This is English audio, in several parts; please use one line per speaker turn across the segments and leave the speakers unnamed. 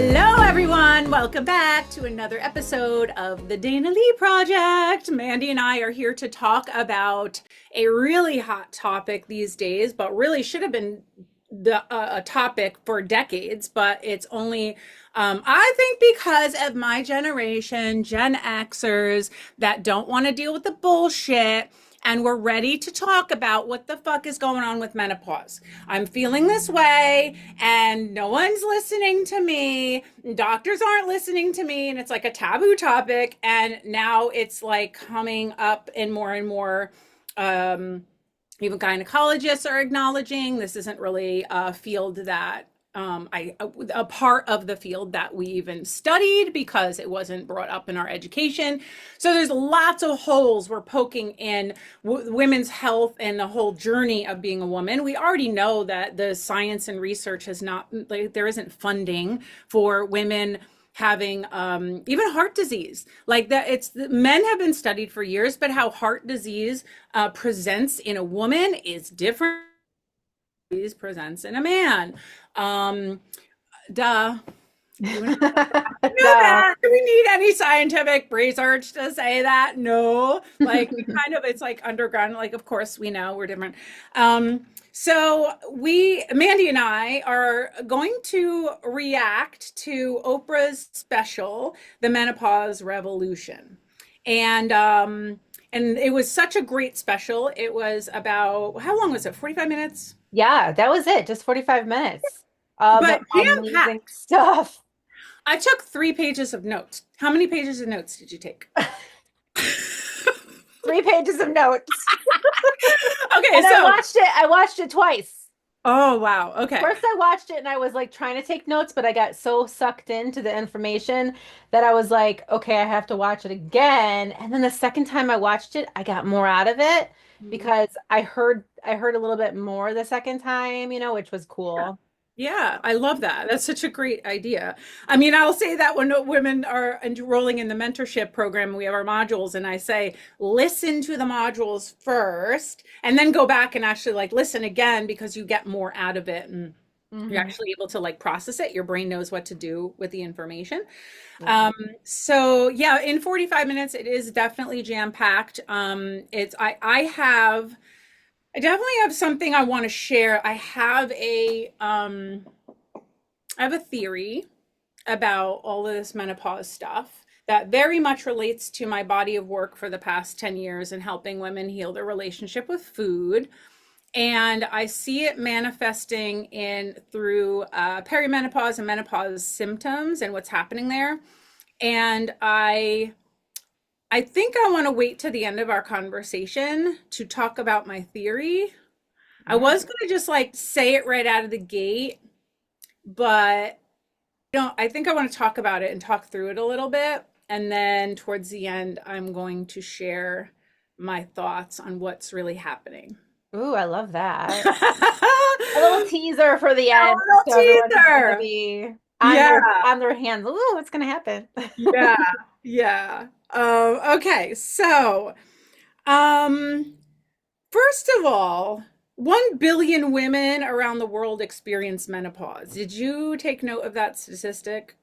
Hello, everyone. Welcome back to another episode of the Dana Lee Project. Mandy and I are here to talk about a really hot topic these days, but really should have been a topic for decades. But it's only, I think, because of my generation, Gen Xers, that don't want to deal with the bullshit. And we're ready to talk about what the fuck is going on with menopause. I'm feeling this way, and no one's listening to me. Doctors aren't listening to me, and it's like a taboo topic. And now it's like coming up in more and more. Even gynecologists are acknowledging this isn't really a field that a part of the field that we even studied because it wasn't brought up in our education. So there's lots of holes we're poking in women's health and the whole journey of being a woman. We already know that the science and research has not, like, there isn't funding for women having even heart disease. Like that, it's men have been studied for years, but how heart disease presents in a woman is different. Presents in a man. Um, duh. Do we
Duh.
do we need any scientific research to say that? No. Like it's like underground. Like, of course, we know we're different. So Mandy and I are going to react to Oprah's special, The Menopause Revolution. And it was such a great special. It was about, how long was it? 45 minutes?
Yeah, that was it. Just 45 minutes of
But
amazing
jam-packed.
stuff.
I took 3 pages of notes. How many pages of notes did you take?
3 pages of notes.
Okay,
And I
so,
watched it. I watched it twice.
oh wow, okay.
First, I watched it and I was like trying to take notes, but I got so sucked into the information that I was like, okay, I have to watch it again. And then the second time I watched it, I got more out of it because I heard a little bit more the second time, which was
Yeah.
cool.
Yeah, I love that. That's such a great idea. I mean, I'll say that when women are enrolling in the mentorship program, we have our modules, and I say, listen to the modules first, and then go back and actually like listen again because you get more out of it, and you're
Hmm.
actually able to like process it. Your brain knows what to do with the information.
Yeah.
Um, so yeah, in 45 minutes, it is definitely jam-packed. I definitely have something I want to share. I have a theory about all of this menopause stuff that very much relates to my body of work for the past 10 years in helping women heal their relationship with food. And I see it manifesting in through perimenopause and menopause symptoms and what's happening there. And I think I want to wait to the end of our conversation to talk about my theory. I
All
was
right.
going to just like say it right out of the gate, but I think I want to talk about it and talk through it a little bit. And then towards the end, I'm going to share my thoughts on what's really happening.
Ooh, I love that.
A
A little teaser for the end,
little
so everyone's gonna
teaser.
be on
Yeah,
their hands. Ooh, what's gonna happen?
yeah, yeah. Okay, so um, first of all, 1 billion women around the world experience menopause. Did you take note of that statistic?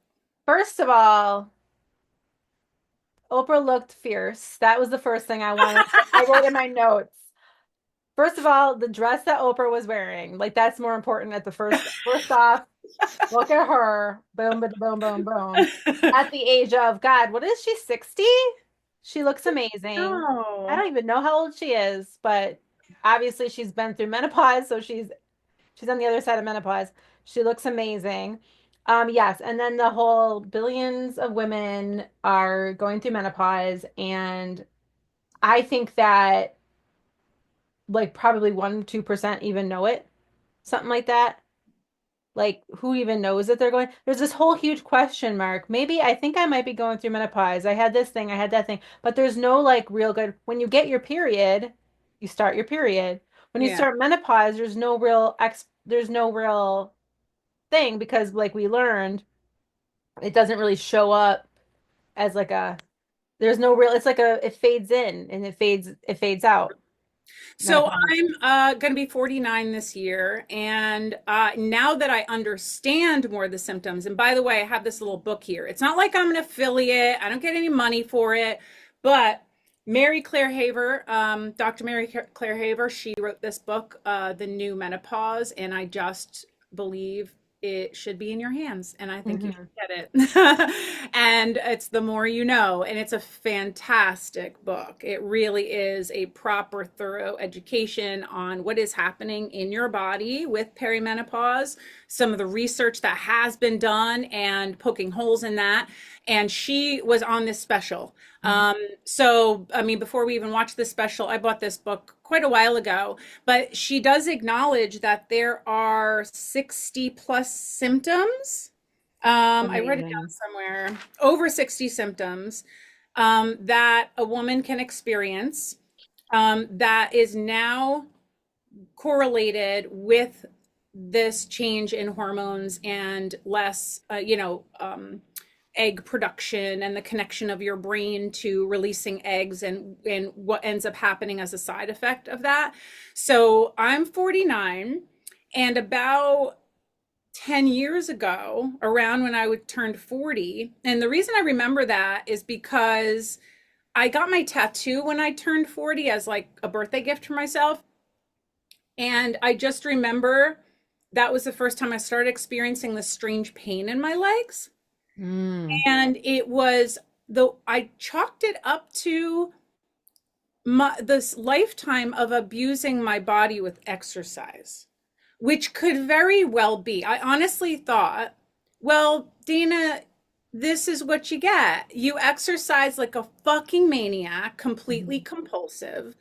First of all, Oprah looked fierce. That was the first thing I wrote in my notes. First of all, the dress that Oprah was wearing, like that's more important at the first off. Look at her. Boom, boom, boom, boom, boom. At the age of God, what is she, 60? She looks amazing. I
No.
don't even know how old she is, but obviously she's been through menopause, so she's on the other side of menopause. She looks amazing. Yes, and then the whole billions of women are going through menopause, and I think that like probably 1, 2% even know it, something like that. Like, who even knows that they're going? There's this whole huge question mark. Maybe I think I might be going through menopause. I had this thing, I had that thing, but there's no like real good. When you get your period, you start your period. When you
Yeah.
start menopause, there's no real thing because like we learned, it doesn't really show up as like a there's no real it's like a it fades in and it fades out.
So
Okay.
I'm going to be 49 this year, and now that I understand more of the symptoms, and by the way, I have this little book here. It's not like I'm an affiliate. I don't get any money for it, but Mary Claire Haver, Dr. Claire Haver, she wrote this book, The New Menopause, and I just believe it should be in your hands, and I think you
Hmm.
should get it. And it's The More You Know, and it's a fantastic book. It really is a proper, thorough education on what is happening in your body with perimenopause, some of the research that has been done, and poking holes in that. And she was on this special. So, I mean, before we even watched this special, I bought this book quite a while ago, but she does acknowledge that there are 60 plus symptoms. I read it down
Amazing.
somewhere, over 60 symptoms that a woman can experience that is now correlated with this change in hormones and less, egg production and the connection of your brain to releasing eggs and what ends up happening as a side effect of that. So I'm 49, and about 10 years ago, around when I would turned 40, and the reason I remember that is because I got my tattoo when I turned 40 as like a birthday gift for myself. And I just remember that was the first time I started experiencing this strange pain in my legs.
Mm.
And it was though I chalked it up to this lifetime of abusing my body with exercise, which could very well be. I honestly thought, well, Dana, this is what you get. You exercise like a fucking maniac, completely compulsive,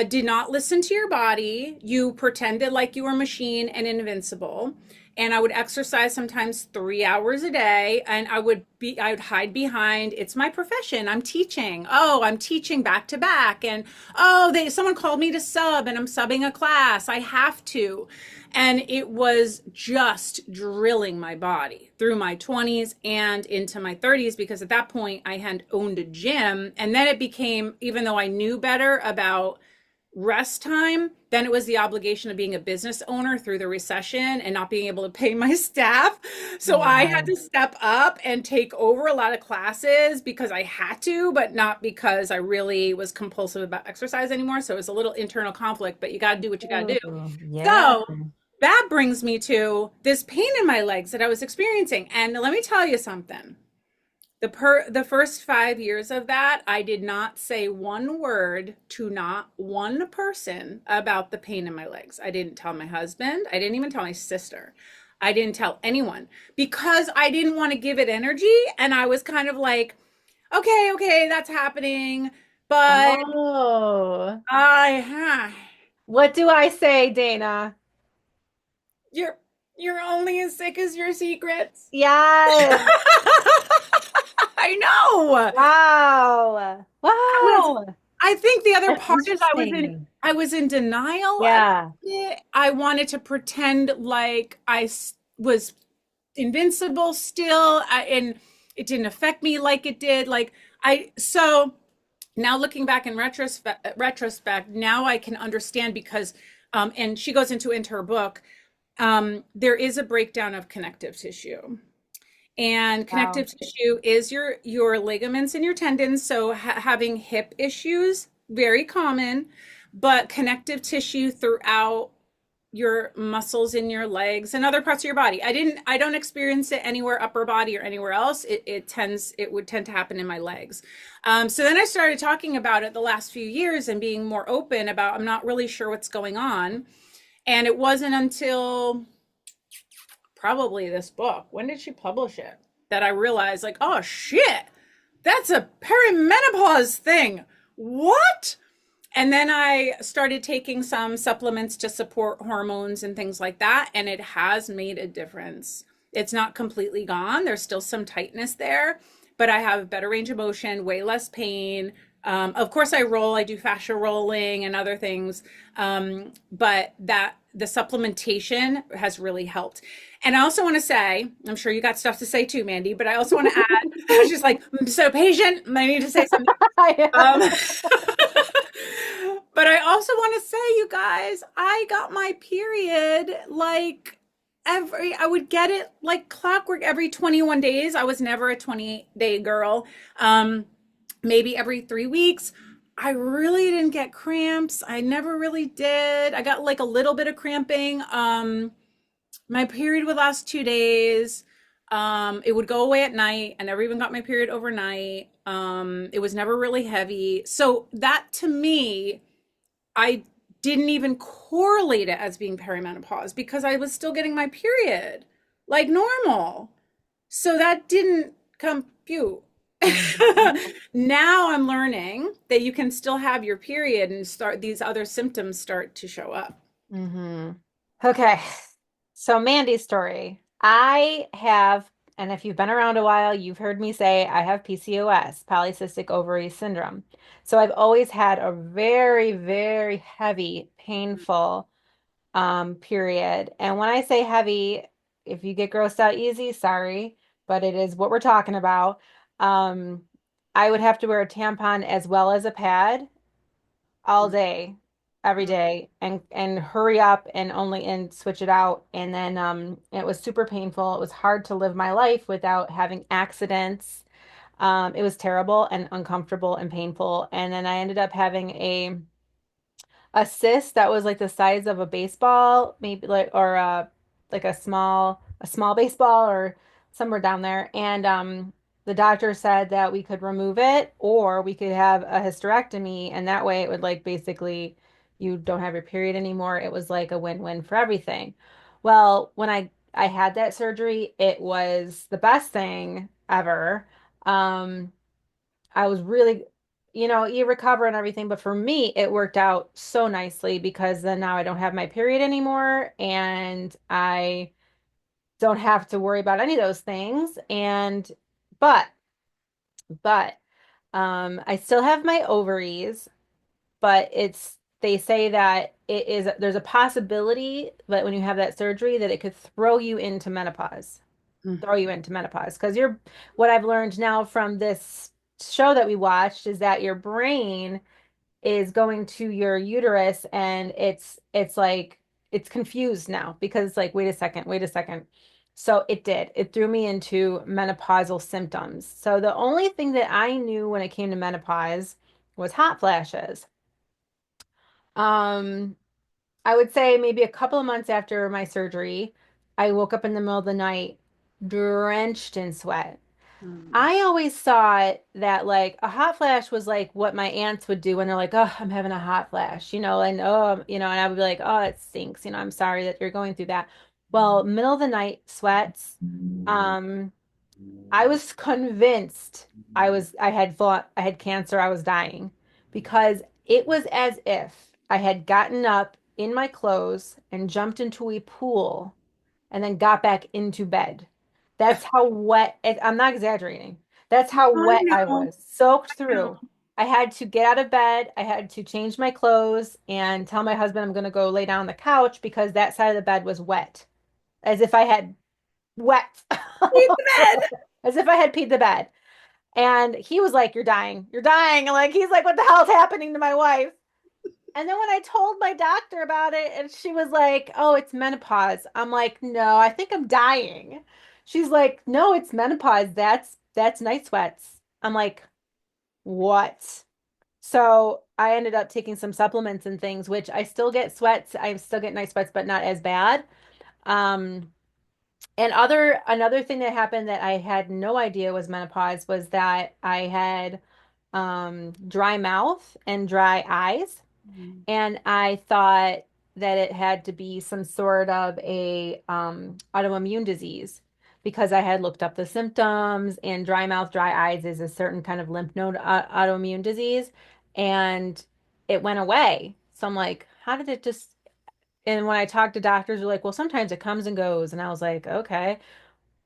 did not listen to your body. You pretended like you were a machine and invincible. And I would exercise sometimes 3 hours a day, and I would hide behind, it's my profession. I'm teaching. Oh, I'm teaching back to back. And oh, someone called me to sub and I'm subbing a class. I have to. And it was just drilling my body through my 20s and into my 30s, because at that point I had owned a gym. And then it became, even though I knew better about rest time, then it was the obligation of being a business owner through the recession and not being able to pay my staff. So I had
Wow.
to step up and take over a lot of classes because I had to, but not because I really was compulsive about exercise anymore. So it was a little internal conflict, but you got to do what you got to do.
Oh, yeah.
So that brings me to this pain in my legs that I was experiencing. And let me tell you something. The first 5 years of that, I did not say one word to not one person about the pain in my legs. I didn't tell my husband. I didn't even tell my sister. I didn't tell anyone because I didn't want to give it energy. And I was kind of like, okay, okay, that's happening. But
Oh,
I,
what do I say, Dana?
you're, you're only as sick as your secrets.
Yes.
I know.
Wow.
I was
Wow.
I think the other
That's
part is
interesting.
I was in denial about
Yeah.
it. I wanted to pretend like was invincible still, and it didn't affect me like it did. Like I so now looking back in retrospect, now I can understand because and she goes into her book, there is a breakdown of connective tissue. And
Wow.
connective tissue is your ligaments and your tendons. So having hip issues, very common, but connective tissue throughout your muscles in your legs and other parts of your body. I don't experience it anywhere upper body or anywhere else. It would tend to happen in my legs. So then I started talking about it the last few years and being more open about, I'm not really sure what's going on. And it wasn't until probably this book. When did she publish it? That I realized, like, oh shit, that's a perimenopause thing. What? And then I started taking some supplements to support hormones and things like that. And it has made a difference. It's not completely gone. There's still some tightness there, but I have better range of motion, way less pain. Of course, I roll, I do fascia rolling and other things. But that the supplementation has really helped. And I also want to say, I'm sure you got stuff to say too, Mandy, but I also want to add, I was just like, I'm so patient. I need to say something. Um, But I also want to say, you guys, I got my period like I would get it like clockwork every 21 days. I was never a 20-day girl. Um, Maybe every 3 weeks. I really didn't get cramps. I never really did. I got like a little bit of cramping. My period would last 2 days. It would go away at night. I never even got my period overnight. It was never really heavy. So that to me, I didn't even correlate it as being perimenopause because I was still getting my period like normal. So that didn't compute.
Mhm.
Now I'm learning that you can still have your period and start these other symptoms start to show up.
hmm Okay. So Mandy's story. I have, and if you've been around a while, you've heard me say I have PCOS, polycystic ovary syndrome. So I've always had a very, very heavy, painful period. And when I say heavy, if you get grossed out easy, sorry, but it is what we're talking about. Um, I would have to wear a tampon as well as a pad all day, every day, and hurry up and only and switch it out. And then it was super painful. It was hard to live my life without having accidents. It was terrible and uncomfortable and painful. And then I ended up having a cyst that was like the size of a baseball, maybe like or like a small baseball or somewhere down there. And the doctor said that we could remove it or we could have a hysterectomy, and that way it would like basically you don't have your period anymore. It was like a win-win for everything. Well, when I had that surgery, it was the best thing ever. Um, I was really, you recover and everything, but for me, it worked out so nicely because then now I don't have my period anymore and I don't have to worry about any of those things. And, but, but, I still have my ovaries, but they say that there's a possibility that when you have that surgery that it could throw you into menopause because what I've learned now from this show that we watched is that your brain is going to your uterus and it's like it's confused now because it's like wait a second. So it threw me into menopausal symptoms. So the only thing that I knew when it came to menopause was hot flashes. um I would say maybe a couple of months after my surgery, I woke up in the middle of the night drenched in sweat.
Mm.
I always thought that like a hot flash was like what my aunts would do when they're like, "Oh, I'm having a hot flash," and and I would be like, "Oh, it stinks. I'm sorry that you're going through that." Well, middle of the night sweats. Um, I was convinced I had cancer, I was dying because it was as if I had gotten up in my clothes and jumped into a pool and then got back into bed. That's how wet, I'm not exaggerating. That's how
I
wet I
know.
was, soaked
I know.
through. I had to get out of bed. I had to change my clothes and tell my husband I'm going to go lay down on the couch because that side of the bed was wet, as if I had wet,
Leave the bed.
as if I had peed the bed. And he was like, "You're dying. You're dying." And like, he's like, "What the hell's happening to my wife?" And then when I told my doctor about it, and she was like, "Oh, it's menopause." I'm like, "No, I think I'm dying." She's like, "No, it's menopause. That's night sweats." I'm like, "What?" So I ended up taking some supplements and things, which I still get sweats. I still get night sweats, but not as bad. Um, and another thing that happened that I had no idea was menopause was that I had dry mouth and dry eyes.
Mm.
And I thought that it had to be some sort of a autoimmune disease because I had looked up the symptoms, and dry mouth, dry eyes is a certain kind of lymph node autoimmune disease, and it went away. So I'm like, how did it just? And when I talked to doctors, they're like, well, sometimes it comes and goes. And I was like, okay,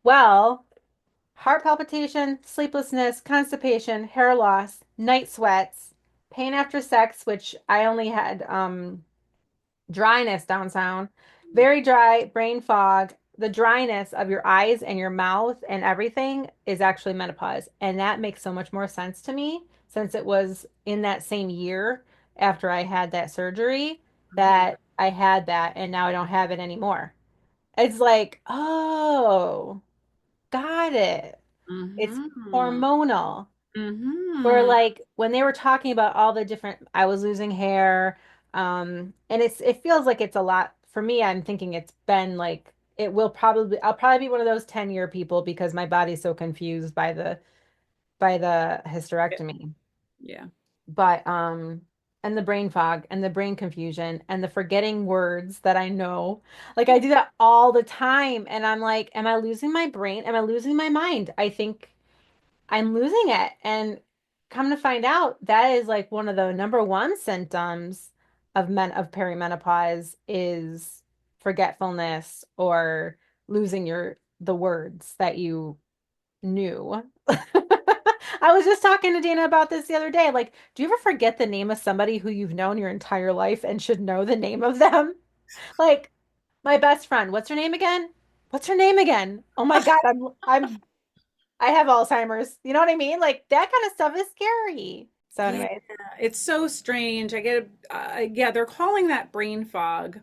well, heart palpitation, sleeplessness, constipation, hair loss, night sweats, pain after sex, which I only had dryness down sound, very dry, brain fog. The dryness of your eyes and your mouth and everything is actually menopause. And that makes so much more sense to me since it was in that same year after I had that surgery
Oh,
that I had that and now I don't have it anymore. It's like, oh, got it. It's
mm-hmm.
hormonal. Where
Mm-hmm.
like when they were talking about all the different, I was losing hair, and it feels like it's a lot for me. I'm thinking it's been like I'll probably be one of those 10-year people because my body's so confused by the hysterectomy.
Yeah.
But and the brain fog and the brain confusion and the forgetting words that I know. Like I do that all the time and I'm like, am I losing my brain? Am I losing my mind? I think I'm losing it. And come to find out, that is like one of the number one symptoms of perimenopause is forgetfulness or losing the words that you knew. I was just talking to Dana about this the other day. Like, do you ever forget the name of somebody who you've known your entire life and should know the name of them? Like, my best friend, what's her name again? What's her name again? Oh my God, I have Alzheimer's. You know what I mean? Like that kind of stuff is scary. So,
Yeah.
anyways,
It's so strange. I get, yeah, they're calling that brain fog.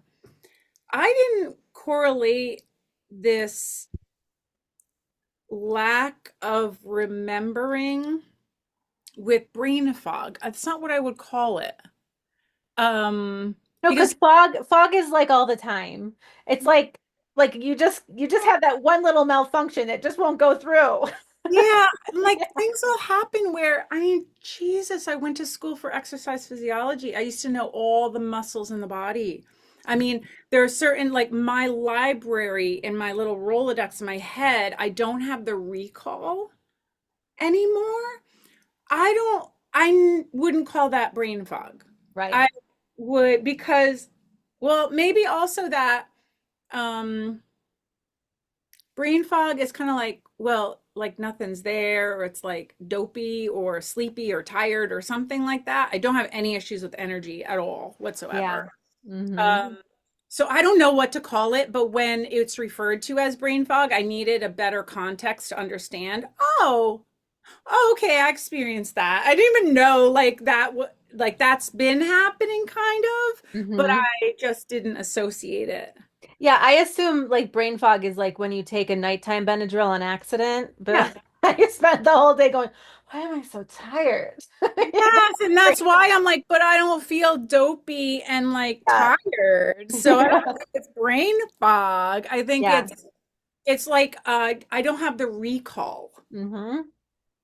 I didn't correlate this lack of remembering with brain fog. That's not what I would call it.
no, because
Because
fog is like all the time. It's like you just have that one little malfunction. It just won't go through.
yeah, and like things will happen where I mean, Jesus, I went to school for exercise physiology. I used to know all the muscles in the body. I mean, there are certain like my library in my little Rolodex in my head, I don't have the recall anymore. Wouldn't call that brain fog.
Right.
I would because, well, maybe also that um brain fog is kind of like, well, like nothing's there, or it's like dopey or sleepy or tired or something like that. I don't have any issues with energy at all
Yeah.
whatsoever.
Hmm.
Um, so I don't know what to call it, but when it's referred to as brain fog, I needed a better context to understand. Oh, okay, I experienced that. I didn't even know like like that's been happening kind of, but
Hmm.
I just didn't associate it.
Yeah, I assume like brain fog is like when you take a nighttime Benadryl on accident,
Yeah.
but I spent the whole day going, why am I so tired?
Yes, and that's why I'm like, but I don't feel dopey and like
Yeah.
tired. So I don't think it's brain fog. I think
Yeah.
it's like I don't have the recall.
Hmm.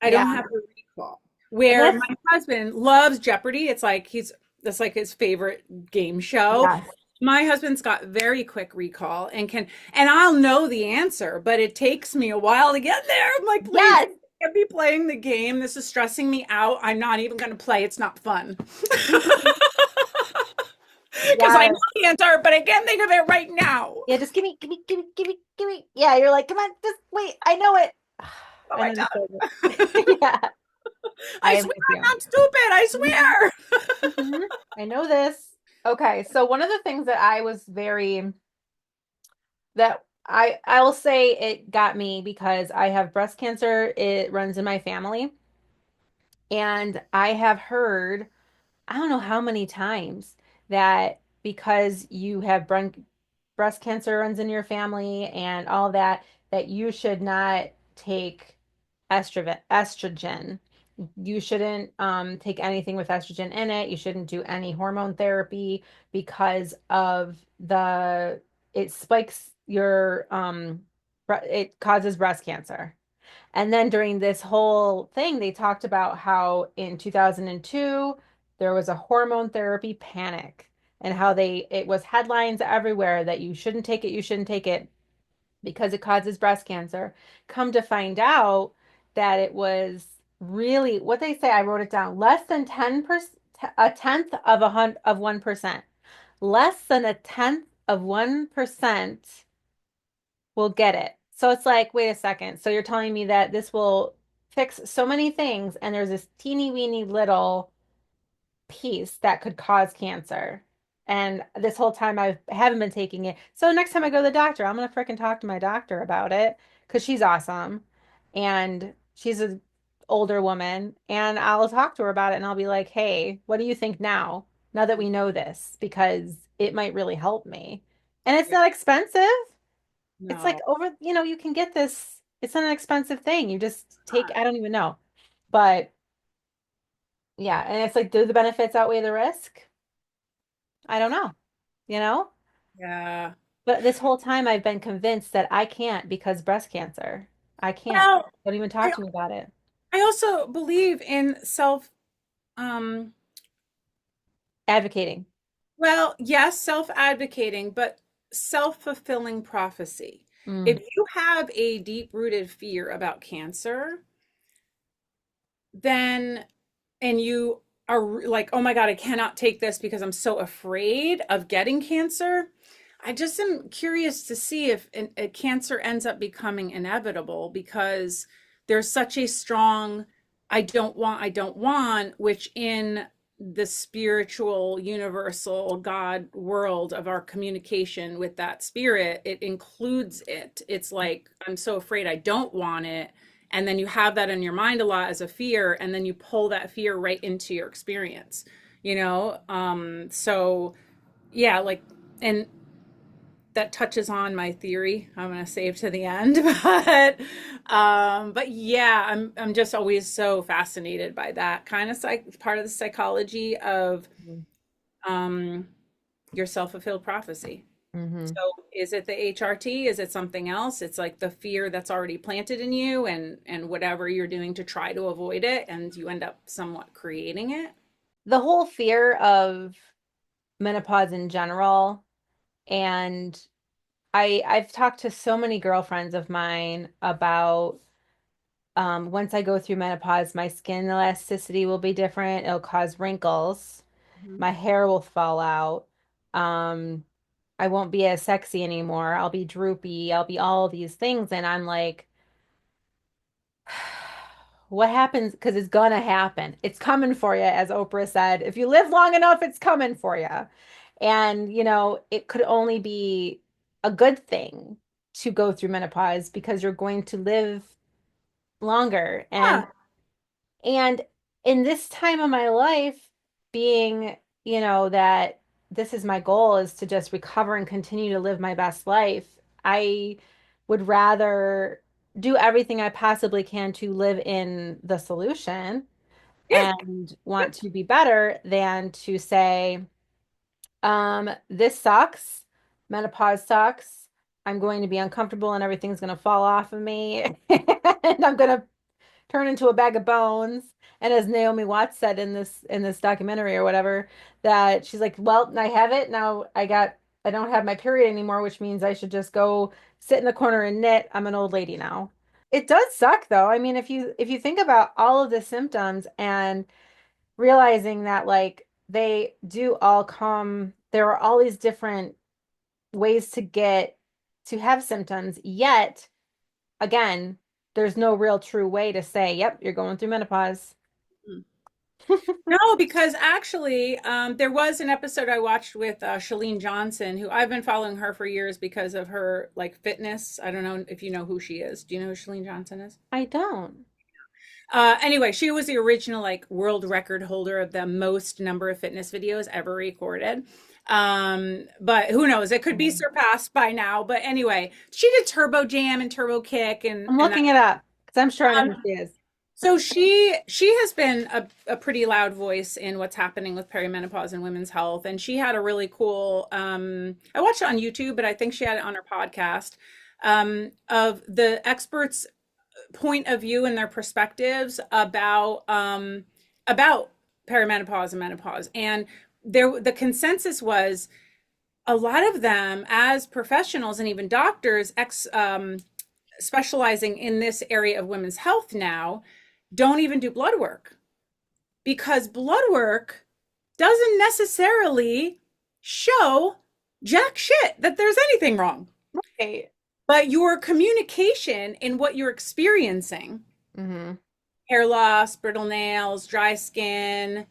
I
Yeah.
don't have the recall.
And
Where
that's
my husband loves Jeopardy. It's like that's like his favorite game show.
yes.
My husband's got very quick recall and I'll know the answer, but it takes me a while to get there. I'm like, please
Yes.
can't be playing the game. This is stressing me out. I'm not even going to play. It's not fun. Because I know
Yes.
the answer, but I can't think of it right now.
Yeah, just give me. Yeah, you're like, come on, just wait. I know it.
Oh
I
my
know the
God.
feeling. Yeah, I
I
am
swear
with you.
I'm not stupid. I
Mhm.
swear.
Mhm. I know this. Okay, so one of the things that I was very that I will say it got me because I have breast cancer. It runs in my family, and I have heard I don't know how many times that because you have breast cancer runs in your family and all that, that you should not take estrogen. You shouldn't take anything with estrogen in it. You shouldn't do any hormone therapy because of it spikes it causes breast cancer. And then during this whole thing, they talked about how in 2002, there was a hormone therapy panic and how it was headlines everywhere that you shouldn't take it because it causes breast cancer. Come to find out that it was really what they say, I wrote it down, less than 10%, a tenth of 1%. Less than a tenth of 1% will get it. So it's like, wait a second. So you're telling me that this will fix so many things, and there's this teeny weeny little piece that could cause cancer. And this whole time I haven't been taking it. So next time I go to the doctor, I'm gonna freaking talk to my doctor about it because she's awesome. And she's an older woman, and I'll talk to her about it and I'll be like, hey, what do you think now? now that we know this because it might really help me. And it's
Yeah.
not expensive. It's like
No.
over, you can get this. It's not an expensive thing. You just take, I don't even know. But yeah, and it's like, do the benefits outweigh the risk? I don't know, you know?
Yeah.
But this whole time I've been convinced that I can't because breast cancer. I can't.
Well,
Don't even talk
I
to me about it.
I also believe in um
Advocating.
well, yes, self-advocating, but self-fulfilling prophecy.
Mm.
If you have a deep-rooted fear about cancer, then and you are like, oh my God, I cannot take this because I'm so afraid of getting cancer. I just am curious to see if a cancer ends up becoming inevitable because there's such a strong I don't want, which in the spiritual, universal God world of our communication with that spirit, it includes it. It's like, I'm so afraid I don't want it, and then you have that in your mind a lot as a fear, and then you pull that fear right into your experience, so yeah, like, and that touches on my theory I'm going to save to the end. But yeah, I'm just always so fascinated by that kind of part of the psychology of um your self-fulfilled prophecy.
Mm-hmm.
So is it the HRT? Is it something else? It's like the fear that's already planted in you, and whatever you're doing to try to avoid it, and you end up somewhat creating it.
The whole fear of menopause in general, and I've talked to so many girlfriends of mine about once I go through menopause, my skin elasticity will be different. It'll cause wrinkles.
Mhm.
My hair will fall out. Um, I won't be as sexy anymore. I'll be droopy. I'll be all these things. And I'm like, what happens? Because it's gonna happen. It's coming for you, as Oprah said. If you live long enough, it's coming for you. And, it could only be a good thing to go through menopause because you're going to live longer. And
Yeah.
And in this time of my life, being, that this is my goal is to just recover and continue to live my best life, I would rather do everything I possibly can to live in the solution
Yeah.
and want to be better than to say, this sucks. Menopause sucks. I'm going to be uncomfortable and everything's going to fall off of me. And I'm going to turn into a bag of bones. And as Naomi Watts said in this documentary or whatever, that she's like, well, I have it. Now I don't have my period anymore, which means I should just go sit in the corner and knit. I'm an old lady now. It does suck though. I mean, if you think about all of the symptoms and realizing that like they do all come, there are all these different ways to get to have symptoms, yet again, there's no real true way to say, yep, you're going through menopause.
No, because actually, there was an episode I watched with Shalene Johnson, who I've been following her for years because of her like fitness. I don't know if you know who she is. Do you know who Shalene Johnson is?
I don't.
Anyway, she was the original like world record holder of the most number of fitness videos ever recorded. But who knows? It could be
Mhm.
surpassed by now. But anyway, she did Turbo Jam and Turbo Kick,
I'm
and that.
looking it up because I'm sure I know who
Um,
she is.
so she has been a pretty loud voice in what's happening with perimenopause and women's health, and she had a really cool. I watched it on YouTube, but I think she had it on her podcast, of the experts' point of view and their perspectives about perimenopause and menopause. And the consensus was a lot of them, as professionals and even doctors specializing in this area of women's health now, don't even do blood work, because blood work doesn't necessarily show jack shit that there's anything wrong.
Hey.
But your communication in what you're experiencing,
Hmm.
hair loss, brittle nails, dry skin,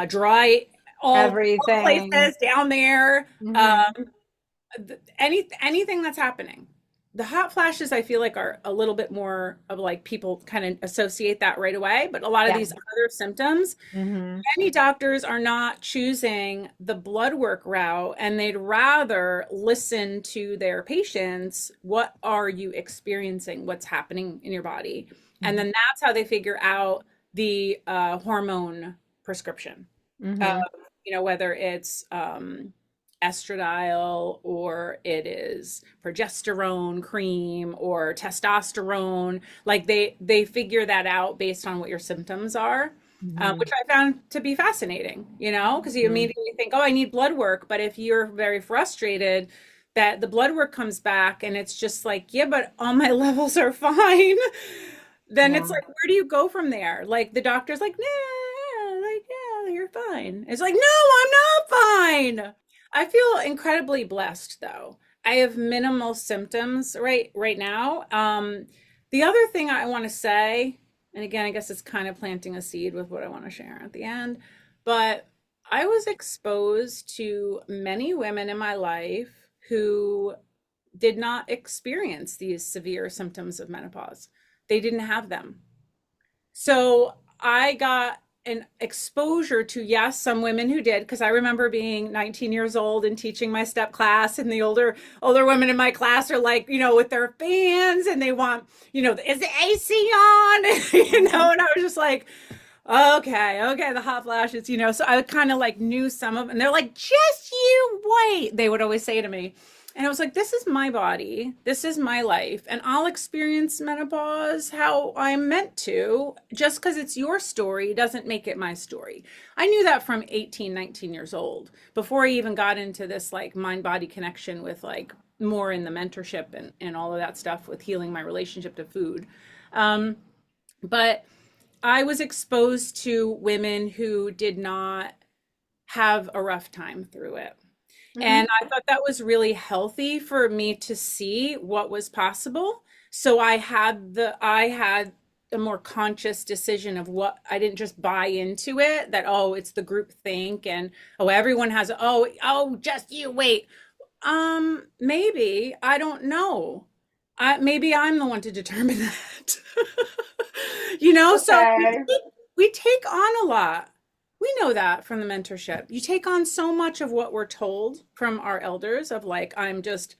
dry, all
Everything.
places down there,
Hmm.
anything that's happening. the hot flashes I feel like are a little bit more of like people kind of associate that right away, but a lot of
Yeah.
these other symptoms,
Mm-hmm.
many doctors are not choosing the blood work route and they'd rather listen to their patients. What are you experiencing? What's happening in your body? And then that's how they figure out the hormone prescription. Uh,
Mm-hmm.
whether it's estradiol or it is progesterone cream or testosterone. Like they figure that out based on what your symptoms are,
Mm-hmm.
which I found to be fascinating, because you
Mm-hmm.
immediately think, oh, I need blood work. But if you're very frustrated that the blood work comes back and it's just like, yeah, but all my levels are fine, then it's
Yeah.
like, where do you go from there? Like the doctor's like, nah, like, yeah, you're fine. It's like, no, I'm not fine. I feel incredibly blessed though. I have minimal symptoms right now. The other thing I want to say, and again, I guess it's kind of planting a seed with what I want to share at the end, but I was exposed to many women in my life who did not experience these severe symptoms of menopause. They didn't have them. So I got an exposure to, yes, some women who did, because I remember being 19 years old and teaching my step class, and the older women in my class are like, with their fans, and they want, is the AC on? And I was just like, okay, the hot flashes, so I kind of like knew some of them, and they're like, just you wait, they would always say to me. And I was like, this is my body, this is my life, and I'll experience menopause how I'm meant to. Just because it's your story doesn't make it my story. I knew that from 18, 19 years old, before I even got into this like mind body connection with like more in the mentorship and all of that stuff with healing my relationship to food. Um, but I was exposed to women who did not have a rough time through it.
Mm-hmm.
And I thought that was really healthy for me to see what was possible. So I had a more conscious decision of what I didn't just buy into it that, oh, it's the group think, and oh, everyone has, oh, just you wait. Maybe, I don't know. Maybe I'm the one to determine that. So we
Okay.
take, we take on a lot. We know that from the mentorship. You take on so much of what we're told from our elders of like, I'm just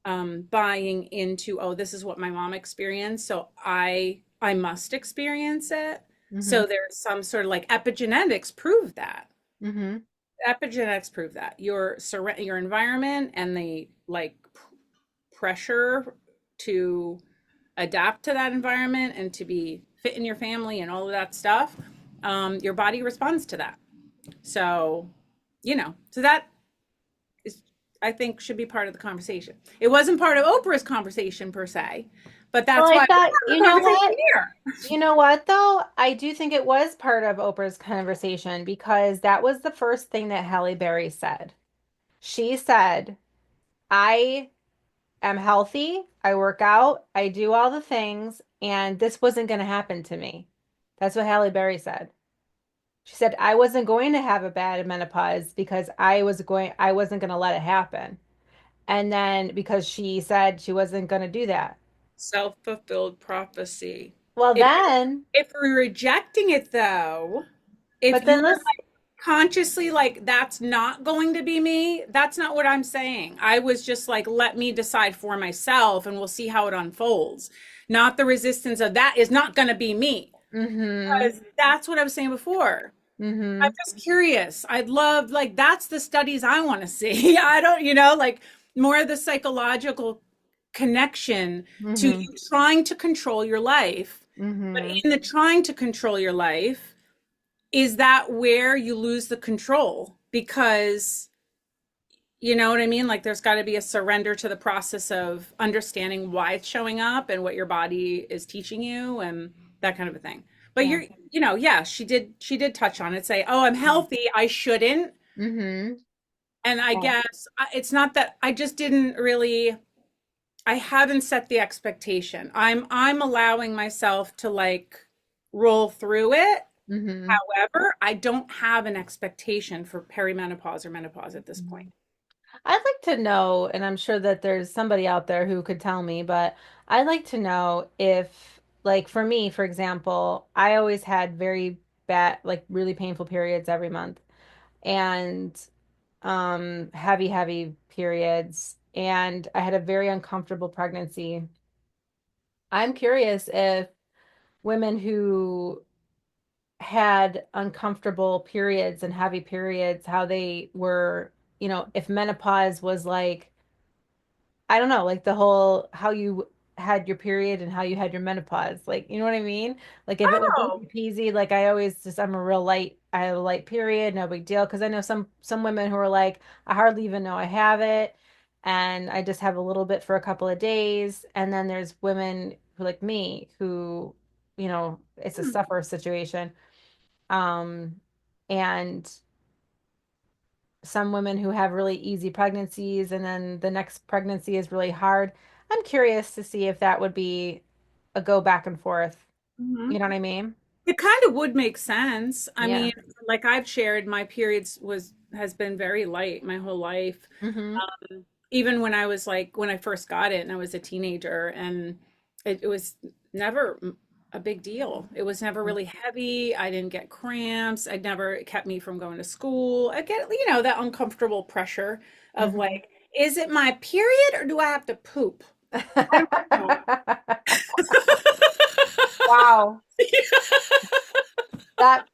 buying into, oh, this is what my mom experienced, so I must experience it.
Mm-hmm.
So there's some sort of like epigenetics prove that.
Mm-hmm.
Epigenetics prove that your environment and the like pressure to adapt to that environment and to be fit in your family and all of that stuff, your body responds to that. So, so that is, I think, should be part of the conversation. It wasn't part of Oprah's conversation per se, but
Well,
that's
I
why it's
thought,
part of
you
the
know
conversation
what?
here.
You know what, though? I do think it was part of Oprah's conversation because that was the first thing that Halle Berry said. She said, I am healthy, I work out, I do all the things, and this wasn't going to happen to me. That's what Halle Berry said. She said, I wasn't going to have a bad menopause because I wasn't going to let it happen. And then because she said she wasn't going to do that.
Self-fulfilled prophecy.
Well,
If
then,
if we're rejecting it though, if
but
you're
then let's,
consciously like that's not going to be me, that's not what I'm saying. I was just like, let me decide for myself and we'll see how it unfolds. Not the resistance of that is not going to be me,
mm-hmm,
because that's what I was saying before. I'm
mm-hmm,
just curious. I'd love, like, that's the studies I want to see. I don't, like more of the psychological connection to
mm-hmm,
you trying to control your life. But
mm-hmm.
in the trying to control your life, is that where you lose the control? Because you know what I mean? Like there's got to be a surrender to the process of understanding why it's showing up and what your body is teaching you and that kind of a thing. But
Yeah.
yeah, she did touch on it, say, "Oh, I'm healthy, I shouldn't."
Mm-hmm.
And I
Yeah.
guess it's not that I just didn't really I haven't set the expectation. I'm allowing myself to like roll through it.
Mm-hmm.
However, I don't have an expectation for perimenopause or menopause at this point.
I'd like to know, and I'm sure that there's somebody out there who could tell me, but I'd like to know if, like, for me, for example, I always had very bad, like, really painful periods every month and heavy, heavy periods. And I had a very uncomfortable pregnancy. I'm curious if women who had uncomfortable periods and heavy periods, how they were, if menopause was like, I don't know, like the whole how you had your period and how you had your menopause. Like, you know what I mean? Like if it was
Oh.
easy peasy, like I always just I'm a real light, I have a light period, no big deal. Because I know some women who are like, I hardly even know I have it, and I just have a little bit for a couple of days. And then there's women who like me who, it's a
Hmm.
suffer situation. Um, and some women who have really easy pregnancies and then the next pregnancy is really hard. I'm curious to see if that would be a go back and forth.
Mhm.
You know what I mean?
It kind of would make sense. I
Yeah.
mean, like I've shared, my periods was has been very light my whole life.
Hmm.
Even when I was like when I first got it and I was a teenager, and it was never a big deal. It was never really heavy. I didn't get cramps. I never it kept me from going to school. I get, that uncomfortable pressure of
Hmm.
like, is it my period or do I have to poop? I don't know.
Wow. That,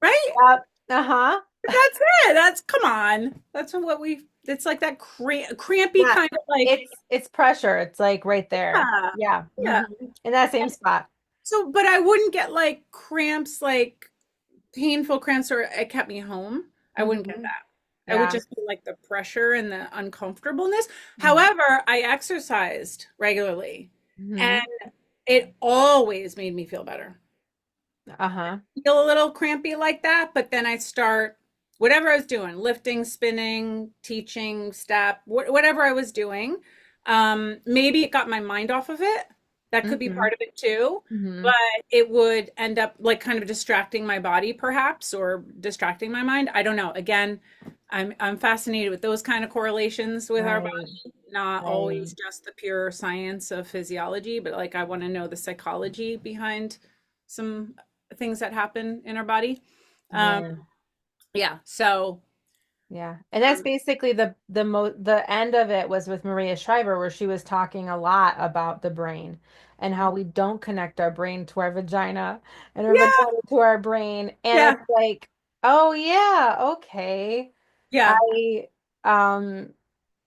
Right?
that, uh-huh.
That's it. That's come on. That's what we. It's like that crampy
That
kind of like.
it's pressure. It's like right there.
Yeah,
Yeah.
yeah.
In that same spot.
So, but I wouldn't get like cramps, like painful cramps, or it kept me home. I wouldn't get
Hmm.
that. I would
Yeah.
just be like the pressure and the uncomfortableness.
Hmm.
However, I exercised regularly, and
Hmm.
it always made me feel better.
Uh-huh.
Feel a little crampy like that, but then I start whatever I was doing, lifting, spinning, teaching, step, whatever I was doing. Maybe it got my mind off of it. That could be
Hmm.
part of it too,
Hmm.
but it would end up like kind of distracting my body perhaps, or distracting my mind. I don't know. Again, I'm fascinated with those kind of correlations with our
Right.
body, not
Right.
always just the pure science of physiology, but like I want to know the psychology behind some things that happen in our body. Um,
Yeah.
yeah. So,
Yeah. And that's
um,
basically the end of it was with Maria Shriver, where she was talking a lot about the brain and how we don't connect our brain to our vagina and our
yeah,
vagina to our brain. And
yeah,
it's like, oh yeah, okay.
yeah.
I um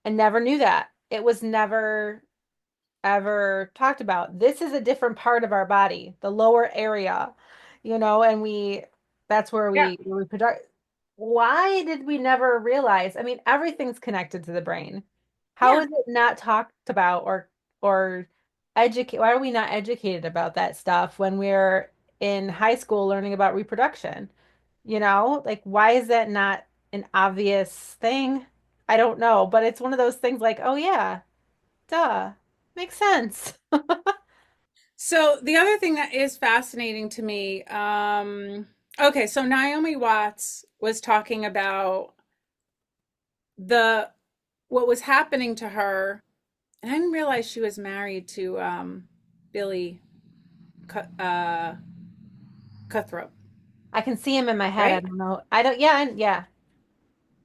I never knew that. It was never ever talked about. This is a different part of our body, the lower area, and that's where
Yeah.
we produce. Why did we never realize? I mean, everything's connected to the brain. How
Yeah.
is it not talked about or educate? Why are we not educated about that stuff when we're in high school learning about reproduction? Like why is that not an obvious thing? I don't know, but it's one of those things like, oh yeah, duh. Makes sense.
So the other thing that is fascinating to me, okay, so Naomi Watts was talking about the what was happening to her, and I didn't realize she was married to Billy Cutthroat,
I can see him in my head. I
right?
don't know. I don't, yeah, yeah.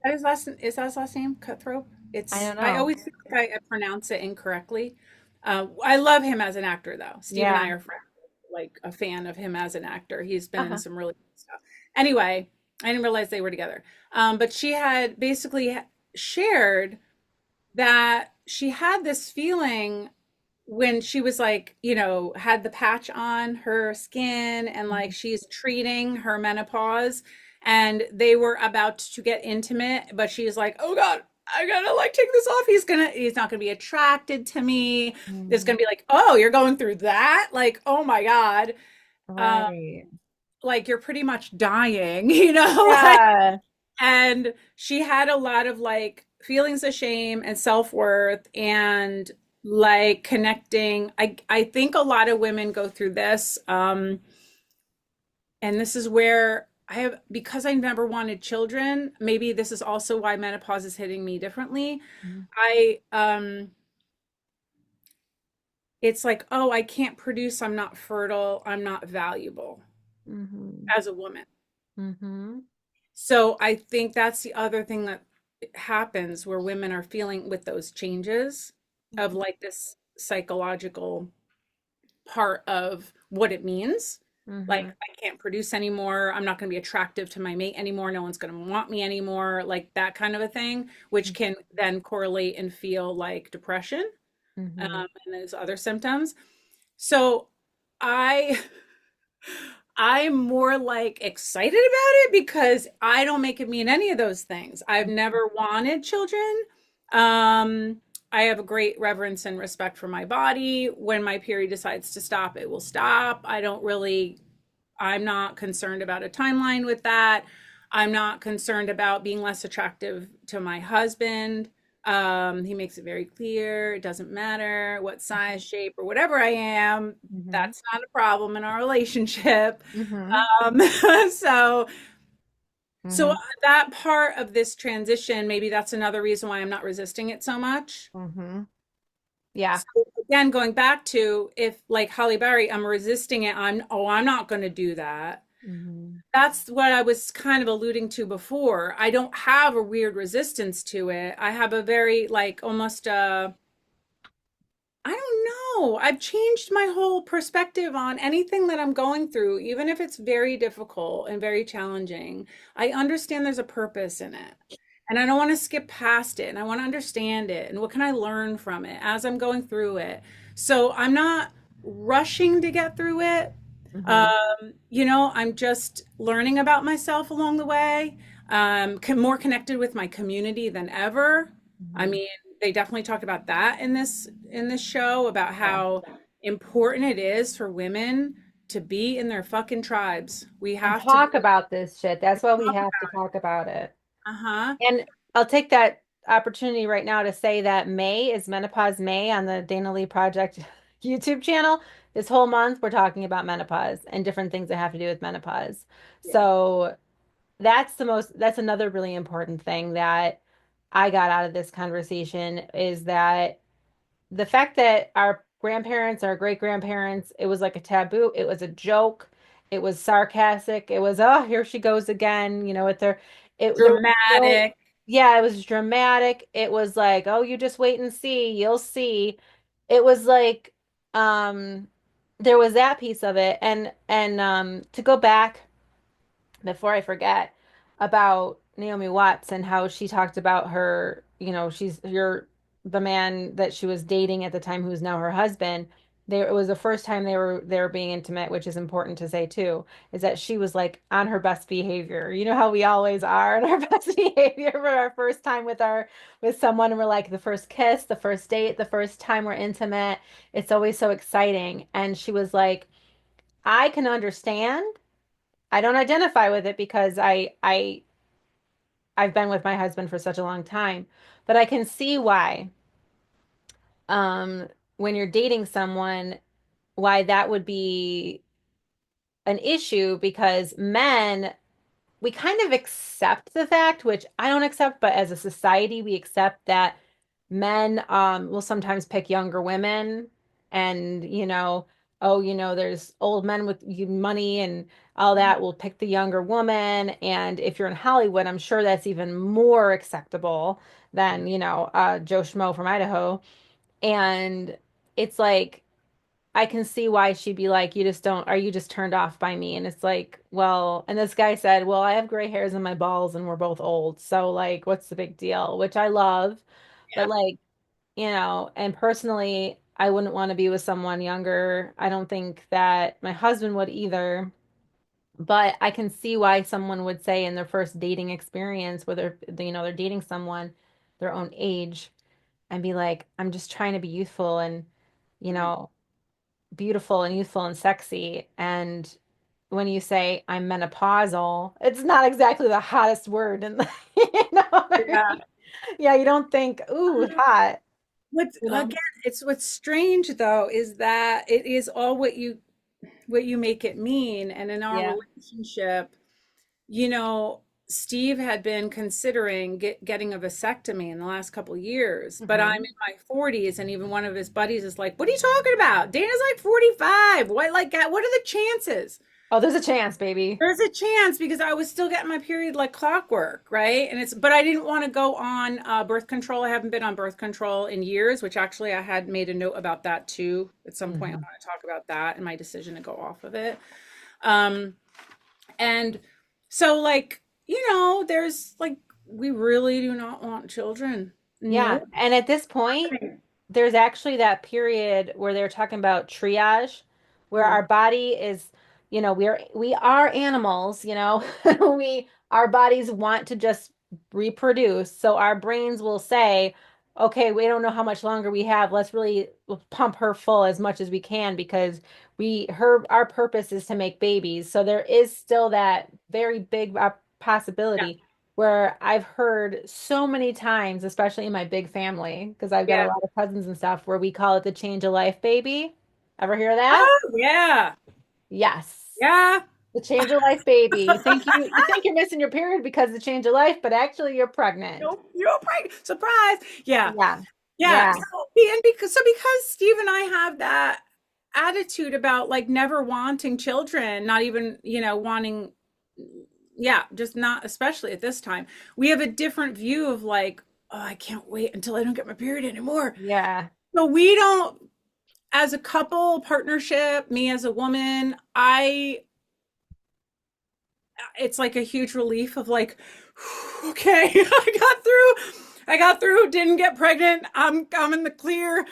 Is that his last name? Cutthroat?
I
It's
don't
I
know.
always feel like I pronounce it incorrectly. I love him as an actor though. Steve and I
Yeah.
are friends, like a fan of him as an actor. He's been in
Uh-huh.
some really good stuff. Anyway, I didn't realize they were together. But she had basically shared that she had this feeling when she was like, had the patch on her skin and like
Mhm.
she's treating her menopause, and they were about to get intimate, but she's like, oh God, I gotta like take this off. He's not gonna be attracted to me. It's
Mhm.
gonna be like, oh, you're going through that? Like, oh my God. Um,
Right.
like you're pretty much dying, like,
Yeah.
and she had a lot of like feelings of shame and self-worth, and like connecting. I think a lot of women go through this, and this is where I have, because I never wanted children, maybe this is also why menopause is hitting me differently.
Mhm.
I it's like, oh, I can't produce, I'm not fertile, I'm not valuable
Mhm.
as a woman.
Mhm.
So I think that's the other thing that happens where women are feeling with those changes of like this psychological part of what it means. Like,
Mhm.
I can't produce anymore. I'm not going to be attractive to my mate anymore. No one's going to want me anymore. Like that kind of a thing, which can then correlate and feel like depression,
Mhm.
and those other symptoms. So I I'm more like excited about it because I don't make it mean any of those things. I've never wanted children. Um, I have a great reverence and respect for my body. When my period decides to stop, it will stop. I'm not concerned about a timeline with that. I'm not concerned about being less attractive to my husband. He makes it very clear it doesn't matter what size, shape, or whatever I am.
Mhm.
That's not a problem in our relationship.
Mhm.
Um, so, so
Mhm.
that part of this transition, maybe that's another reason why I'm not resisting it so much.
Mhm. Yeah.
So again, going back to if like Holly Berry, I'm resisting it. I'm not going to do that.
Mhm.
That's what I was kind of alluding to before. I don't have a weird resistance to it. I have a very like almost I don't know. I've changed my whole perspective on anything that I'm going through, even if it's very difficult and very challenging. I understand there's a purpose in it. And I don't want to skip past it. And I want to understand it. And what can I learn from it as I'm going through it? So I'm not rushing to get through it.
Mhm.
I'm just learning about myself along the way. More connected with my community than ever. I
Mhm.
mean, they definitely talked about that in this show about
Yeah.
how important it is for women to be in their fucking tribes. We
And
have to be.
talk about this shit. That's why we have to talk about it.
Uh-huh.
And I'll take that opportunity right now to say that May is Menopause May on the Dana Lee Project YouTube channel. This whole month, we're talking about menopause and different things that have to do with menopause.
Yeah.
So that's another really important thing that I got out of this conversation is that the fact that our grandparents, our great grandparents, it was like a taboo, it was a joke, it was sarcastic, it was, oh, here she goes again, with their, there was no,
Dramatic.
yeah, it was dramatic. It was like, oh, you just wait and see, you'll see. It was like, um, there was that piece of it. And to go back before I forget about Naomi Watts and how she talked about her, the man that she was dating at the time who's now her husband. It was the first time they were being intimate, which is important to say too, is that she was like on her best behavior. You know how we always are on our best behavior for our first time with someone, and we're like the first kiss, the first date, the first time we're intimate. It's always so exciting. And she was like, I can understand. I don't identify with it because I've been with my husband for such a long time, but I can see why um when you're dating someone why that would be an issue because men we kind of accept the fact, which I don't accept, but as a society, we accept that men will sometimes pick younger women and, oh, there's old men with money and all that will pick the younger woman. And if you're in Hollywood, I'm sure that's even more acceptable than, Joe Schmo from Idaho. And it's like, I can see why she'd be like, are you just turned off by me? And it's like, well, and this guy said, well, I have gray hairs in my balls and we're both old. So, like, what's the big deal? Which I love. But,
Yeah.
like, and personally, I wouldn't want to be with someone younger. I don't think that my husband would either. But I can see why someone would say in their first dating experience, whether, they're dating someone their own age and be like, I'm just trying to be youthful and, you
Right.
know, beautiful and youthful and sexy. And when you say I'm menopausal, it's not exactly the hottest word. And what I
Yeah.
mean? Yeah, you don't think, ooh, hot,
What's
you know?
again, it's what's strange though is that it is all what you make it mean. And in our
Yeah.
relationship, you know, Steve had been considering getting a vasectomy in the last couple years, but I'm
Hmm.
in my 40s, and even one of his buddies is like, "What are you talking about? Dana's like 45. What what are the chances?"
Oh, there's a chance, baby.
There's a chance because I was still getting my period like clockwork, right? But I didn't want to go on birth control. I haven't been on birth control in years, which actually I had made a note about that too. At some point, I
Hmm.
want to talk about that and my decision to go off of it. Um, and so, like, there's like, we really do not want children.
Yeah.
No.
And at this point, there's actually that period where they're talking about triage, where
Mm,
our body is, we are animals, we our bodies want to just reproduce. So our brains will say, okay, we don't know how much longer we have. Let's really pump her full as much as we can because our purpose is to make babies. So there is still that very big
yeah,
possibility where I've heard so many times, especially in my big family, because I've got a
yeah.
lot of cousins and stuff, where we call it the change of life baby. Ever hear that?
Oh, yeah,
Yes.
yeah.
The change of life baby. You think you're missing your period because of the change of life, but actually you're pregnant.
Nope, you're pregnant. Surprise. Yeah.
Yeah.
Yeah.
Yeah.
Because Steve and I have that attitude about like never wanting children, not even, wanting, yeah, just not, especially at this time. We have a different view of like, oh, I can't wait until I don't get my period anymore.
Yeah.
So we don't, as a couple partnership, me as a woman, it's like a huge relief of like, okay, I got through, didn't get pregnant. I'm in the clear.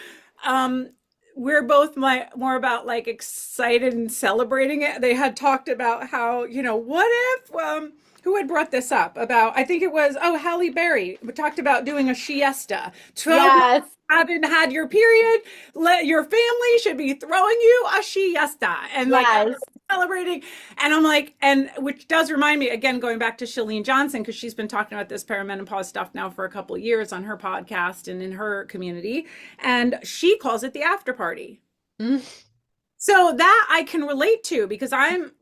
Um, we're both more about like excited and celebrating it. They had talked about how, what if who had brought this up about, I think it was, oh, Halle Berry talked about doing a siesta. 12 months
Yes.
haven't had your period, let your family should be throwing you a siesta, and like
Yes.
celebrating. And I'm like, and which does remind me again, going back to Shalene Johnson, because she's been talking about this perimenopause stuff now for a couple of years on her podcast and in her community. And she calls it the after party.
Mm.
So that I can relate to because I'm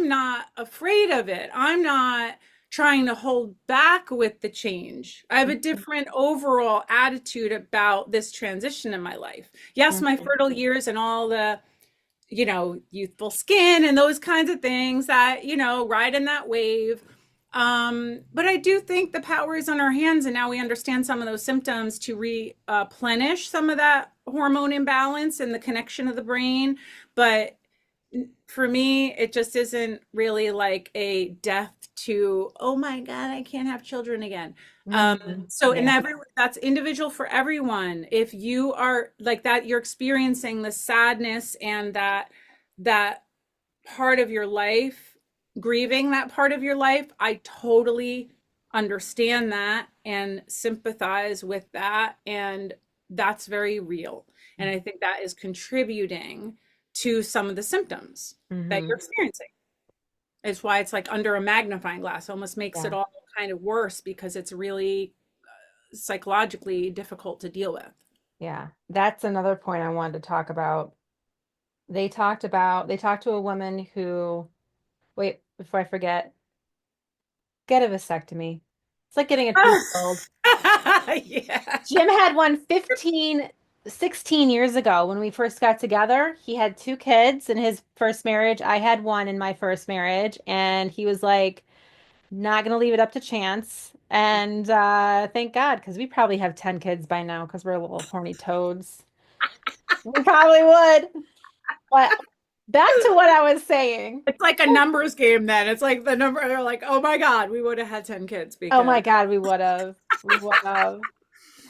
not afraid of it. I'm not trying to hold back with the change. I have a different overall attitude about this transition in my life. Yes, my
Mhm.
fertile years and all the youthful skin and those kinds of things that, ride in that wave. But I do think the power is in our hands, and now we understand some of those symptoms to replenish some of that hormone imbalance and the connection of the brain. But for me, it just isn't really like a death to, oh my God, I can't have children again.
Mhm.
So, and
Yeah.
that's individual for everyone. If you are like that, you're experiencing the sadness and that part of your life, grieving that part of your life, I totally understand that and sympathize with that. And that's very real. And I think that is contributing to some of the symptoms that you're
Hmm.
experiencing. It's why it's like under a magnifying glass, almost makes it
Yeah.
all kind of worse because it's really psychologically difficult to deal with.
Yeah. That's another point I wanted to talk about. They talked to a woman who, wait, before I forget, get a vasectomy. It's like getting a tooth pulled.
Yeah.
Jim had one 15, 16 years ago when we first got together. He had two kids in his first marriage. I had one in my first marriage, and he was like, not gonna leave it up to chance. And thank God, because we probably have 10 kids by now because we're little horny toads. We probably would. But back to what I was saying.
It's like a numbers game then. It's like the number, they're like, oh my God, we would have had 10 kids
Oh
because
my God, we would have. We would have.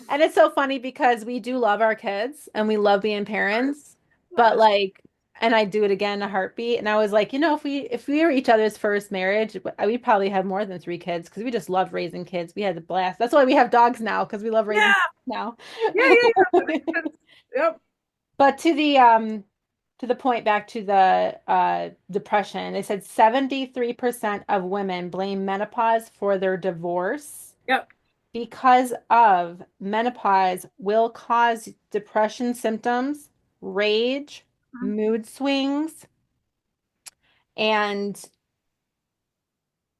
And it's so funny because we do love our kids and we love being parents, but
yes.
like, and I do it again in a heartbeat. And I was like, if we were each other's first marriage, we'd probably have more than three kids because we just love raising kids. We had a blast. That's why we have dogs now because we love raising
Yeah.
kids now.
Yeah. Yeah. Yeah. That makes sense. Yep.
But to the point back to the depression, they said 73% of women blame menopause for their divorce
Yep.
because of menopause will cause depression symptoms, rage,
Mhm.
mood swings, and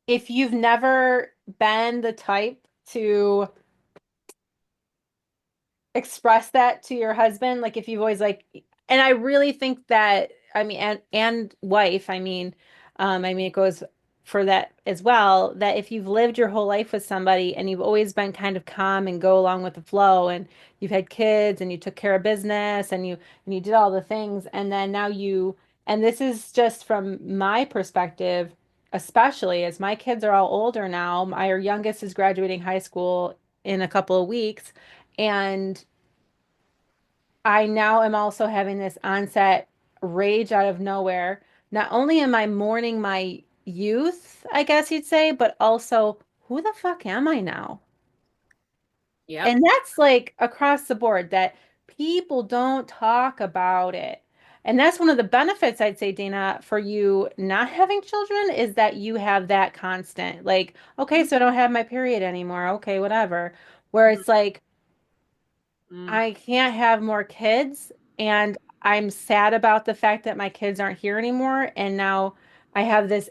if you've never been the type to express that to your husband, like if you've always like, and I really think that, I mean, and wife, I mean, it goes for that as well, that if you've lived your whole life with somebody and you've always been kind of calm and go along with the flow, and you've had kids and you took care of business and you did all the things, and then now you, and this is just from my perspective, especially as my kids are all older now. My youngest is graduating high school in a couple of weeks. And I now am also having this onset rage out of nowhere. Not only am I mourning my youth, I guess you'd say, but also, who the fuck am I now?
Yep.
And that's like across the board that people don't talk about it. And that's one of the benefits, I'd say, Dana, for you not having children is that you have that constant, like, okay, so I don't have my period anymore. Okay, whatever. Where it's like,
Mm-hmm.
I can't have more kids, and I'm sad about the fact that my kids aren't here anymore. And now I have this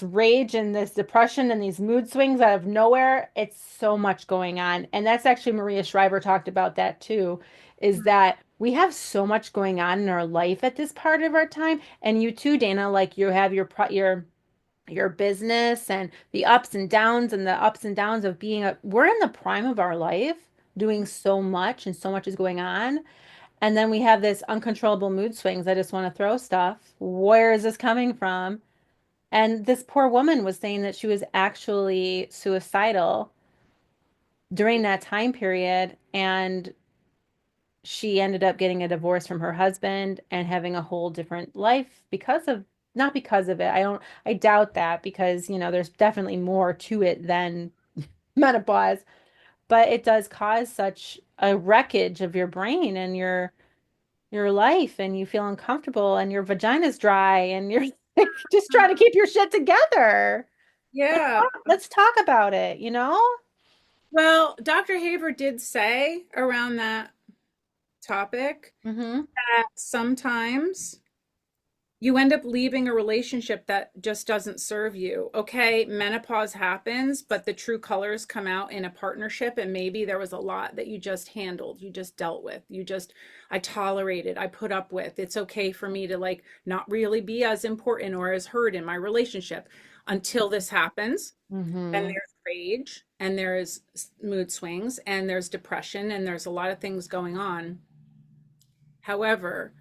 rage and this depression and these mood swings out of nowhere. It's so much going on. And that's actually Maria Shriver talked about that too, is that we have so much going on in our life at this part of our time. And you too, Dana, like you have your business and the ups and downs of being we're in the prime of our life doing so much and so much is going on. And then we have this uncontrollable mood swings. I just want to throw stuff. Where is this coming from? And this poor woman was saying that she was actually suicidal during that time period. And she ended up getting a divorce from her husband and having a whole different life because of, not because of it. I doubt that because, there's definitely more to it than menopause, but it does cause such a wreckage of your brain and your life, and you feel uncomfortable and your vagina's dry and you're like just trying to keep your shit together.
Yeah.
Let's talk about it, you know?
Well, Dr. Haver did say around that topic
Mm-hmm.
that sometimes you end up leaving a relationship that just doesn't serve you. Okay, menopause happens, but the true colors come out in a partnership, and maybe there was a lot that you just handled, you just dealt with, I tolerated, I put up with. It's okay for me to like not really be as important or as heard in my relationship until this happens. Then
Mm-hmm.
there's rage, and there's mood swings, and there's depression, and there's a lot of things going on. However,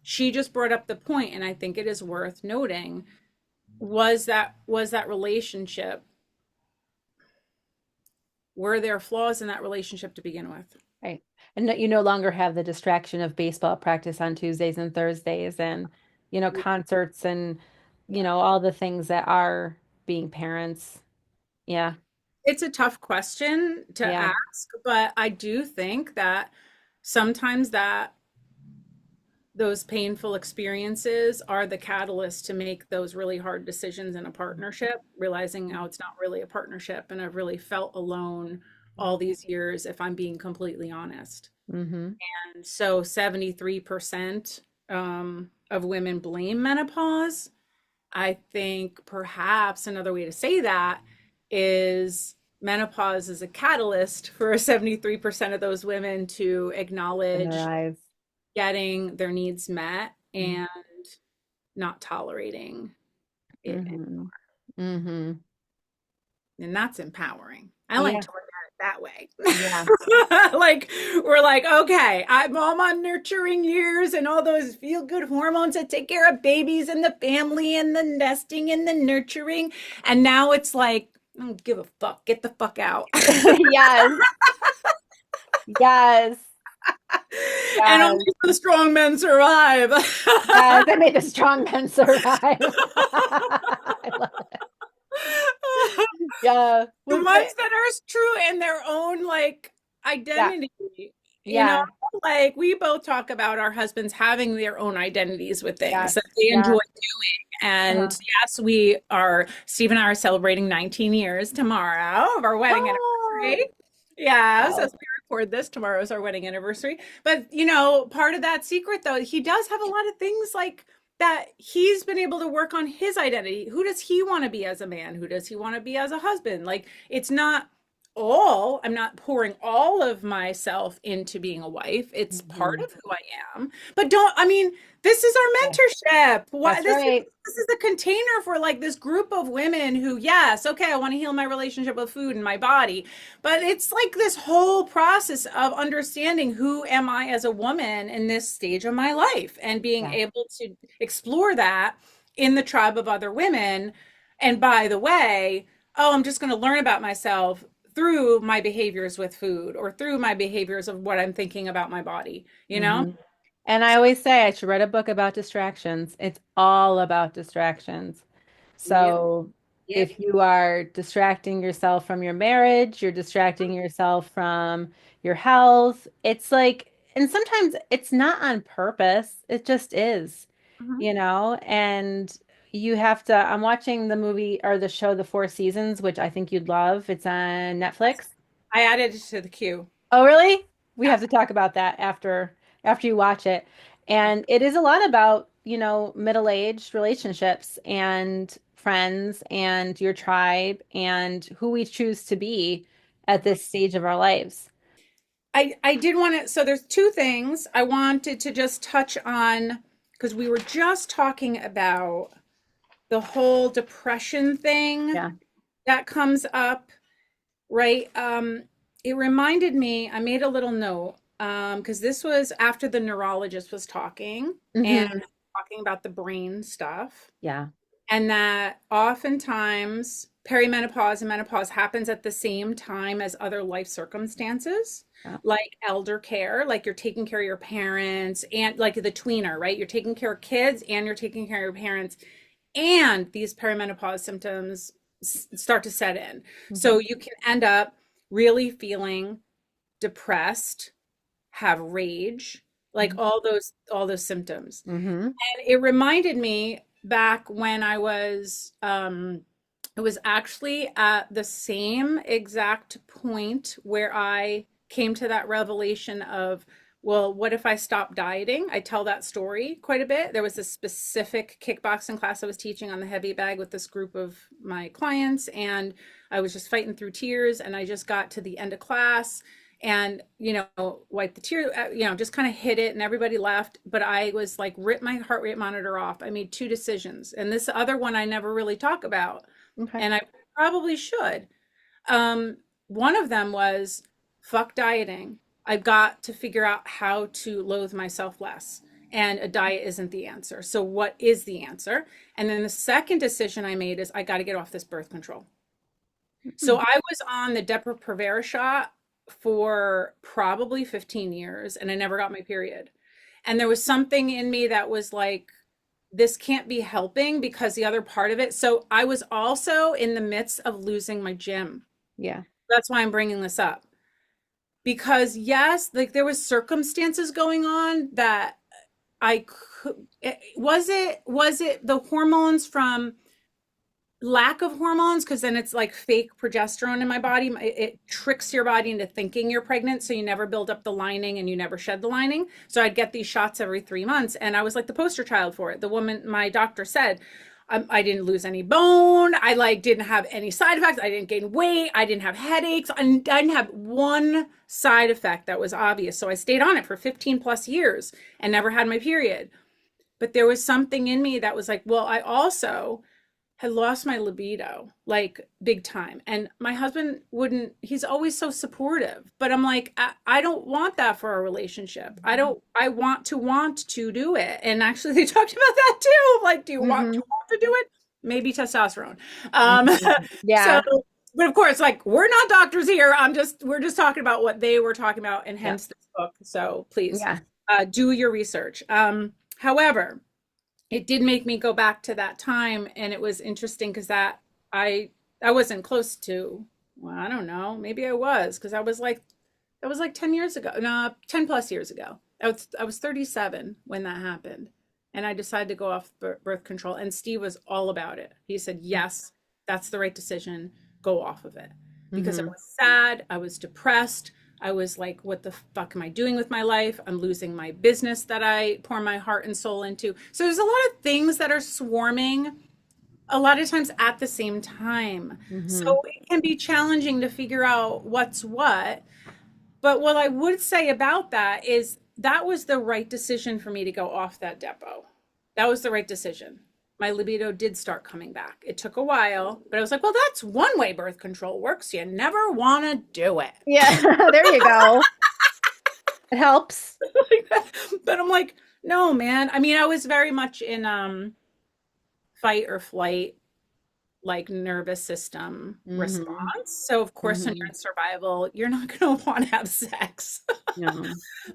she just brought up the point, and I think it is worth noting, was that relationship, were there flaws in that relationship to begin with?
Right. And you no longer have the distraction of baseball practice on Tuesdays and Thursdays and, concerts and, all the things that are being parents. Yeah.
It's a tough question to
Yeah.
ask, but I do think that sometimes that those painful experiences are the catalyst to make those really hard decisions in a partnership, realizing how it's not really a partnership, and I've really felt alone all these years, if I'm being completely honest.
Mm-hmm.
And so 73% of women blame menopause. I think perhaps another way to say that is menopause is a catalyst for 73% of those women to
In their
acknowledge
eyes.
getting their needs met
Mm-hmm.
and not tolerating it.
Mm-hmm. Mm-hmm.
And that's empowering. I like
Yeah.
to look at it that way.
Yeah.
Like, we're like, okay, I'm all my nurturing years and all those feel good hormones that take care of babies and the family and the nesting and the nurturing. And now it's like, I don't give a fuck. Get the fuck out.
Yes. Yes.
And only
Yes.
the strong men survive.
Yes. That made the strong men survive. I love it. Yeah.
The
Well,
ones that are true in their own like
yeah.
identity, you know,
Yeah.
like we both talk about our husbands having their own identities with things
Yes.
that they enjoy
Yes.
doing. And
Uh-huh.
yes, Steve and I are celebrating 19 years tomorrow of our wedding
Oh,
anniversary. Yes,
wow.
as we record this, tomorrow is our wedding anniversary. But part of that secret though, he does have a lot of things like that he's been able to work on his identity. Who does he want to be as a man? Who does he want to be as a husband? Like, it's not all, I'm not pouring all of myself into being a wife. It's part
Mhm.
of who I am. But don't, I mean, this is our
Yeah,
mentorship. Why
that's right.
this is the container for like this group of women who, yes, okay, I want to heal my relationship with food and my body. But it's like this whole process of understanding who am I as a woman in this stage of my life and being
Yeah.
able to explore that in the tribe of other women. And by the way, oh, I'm just going to learn about myself through my behaviors with food or through my behaviors of what I'm thinking about my body, you know?
Hmm. And I always say I should write a book about distractions. It's all about distractions.
Yep.
So
Yep.
if you are distracting yourself from your marriage, you're distracting yourself from your health. It's like, and sometimes it's not on purpose. It just is,
Mhm.
you know, and you have to, I'm watching the movie or the show The Four Seasons, which I think you'd love. It's on Netflix.
I added it to the queue.
Oh, really? We
Yeah.
have to talk about that after you watch it. And it is a lot about, middle-aged relationships and friends and your tribe and who we choose to be at this stage of our lives.
I did want to, so there's two things I wanted to just touch on because we were just talking about the whole depression thing
Yeah.
that comes up, right? It reminded me, I made a little note, because this was after the neurologist was talking and
Hmm.
talking about the brain stuff,
Yeah.
and that oftentimes perimenopause and menopause happens at the same time as other life circumstances,
Yeah.
like elder care, like you're taking care of your parents and like the tweener, right? You're taking care of kids and you're taking care of your parents, and these perimenopause symptoms start to set in. So
Hmm.
you can end up really feeling depressed, have rage, like all those symptoms.
Hmm.
And it reminded me back when it was actually at the same exact point where I came to that revelation of, well, what if I stop dieting? I tell that story quite a bit. There was a specific kickboxing class I was teaching on the heavy bag with this group of my clients, and I was just fighting through tears. And I just got to the end of class and wiped the tear, just kind of hit it, and everybody left. But I was like, ripped my heart rate monitor off. I made two decisions, and this other one I never really talk about,
Okay.
and I probably should. um One of them was, fuck dieting. I've got to figure out how to loathe myself less, and a diet isn't the answer. So what is the answer? And then the second decision I made is, I got to get off this birth control. So
Mhm.
I was on the Depo-Provera shot for probably 15 years, and I never got my period. And there was something in me that was like, this can't be helping because the other part of it. So I was also in the midst of losing my gym.
Yeah.
That's why I'm bringing this up. Because yes, like there was circumstances going on that I could, was it the hormones from lack of hormones, because then it's like fake progesterone in my body. It tricks your body into thinking you're pregnant, so you never build up the lining and you never shed the lining. So I'd get these shots every 3 months, and I was like the poster child for it. The woman, my doctor said, I didn't lose any bone. I like didn't have any side effects. I didn't gain weight. I didn't have headaches. I didn't have one side effect that was obvious. So I stayed on it for 15 plus years and never had my period. But there was something in me that was like, well, I also had lost my libido like big time. And my husband wouldn't, he's always so supportive. But I'm like, I don't want that for a relationship. I want to do it. And actually, they talked about that too. Like, do you want
Hmm.
to do it? Maybe testosterone.
Hmm.
So,
Yeah.
but of course, like, we're not doctors here. We're just talking about what they were talking about, and
Yeah.
hence this book. So please
Yeah.
do your research. However, it did make me go back to that time, and it was interesting because I I wasn't close to, well, I don't know, maybe I was, because that was like 10 years ago, no, 10 plus years ago. I was 37 when that happened, and I decided to go off birth control, and Steve was all about it. He said, yes, that's the right decision, go off of it. Because I
Hmm.
was sad, I was depressed, I was like, what the fuck am I doing with my life? I'm losing my business that I pour my heart and soul into. So there's a lot of things that are swarming a lot of times at the same time.
Mm-hmm.
So it can be challenging to figure out what's what. But what I would say about that is that was the right decision for me to go off that depot. That was the right decision. My libido did start coming back. It took a while, but I was like, well, that's one way birth control works. You never want to do it.
Yeah, there you go. It helps.
But I'm like, no, man. I mean, I was very much in fight or flight, like nervous system
Mm-hmm.
response. So of course, when you're
Mm-hmm.
in survival, you're not going to want to have sex.
No,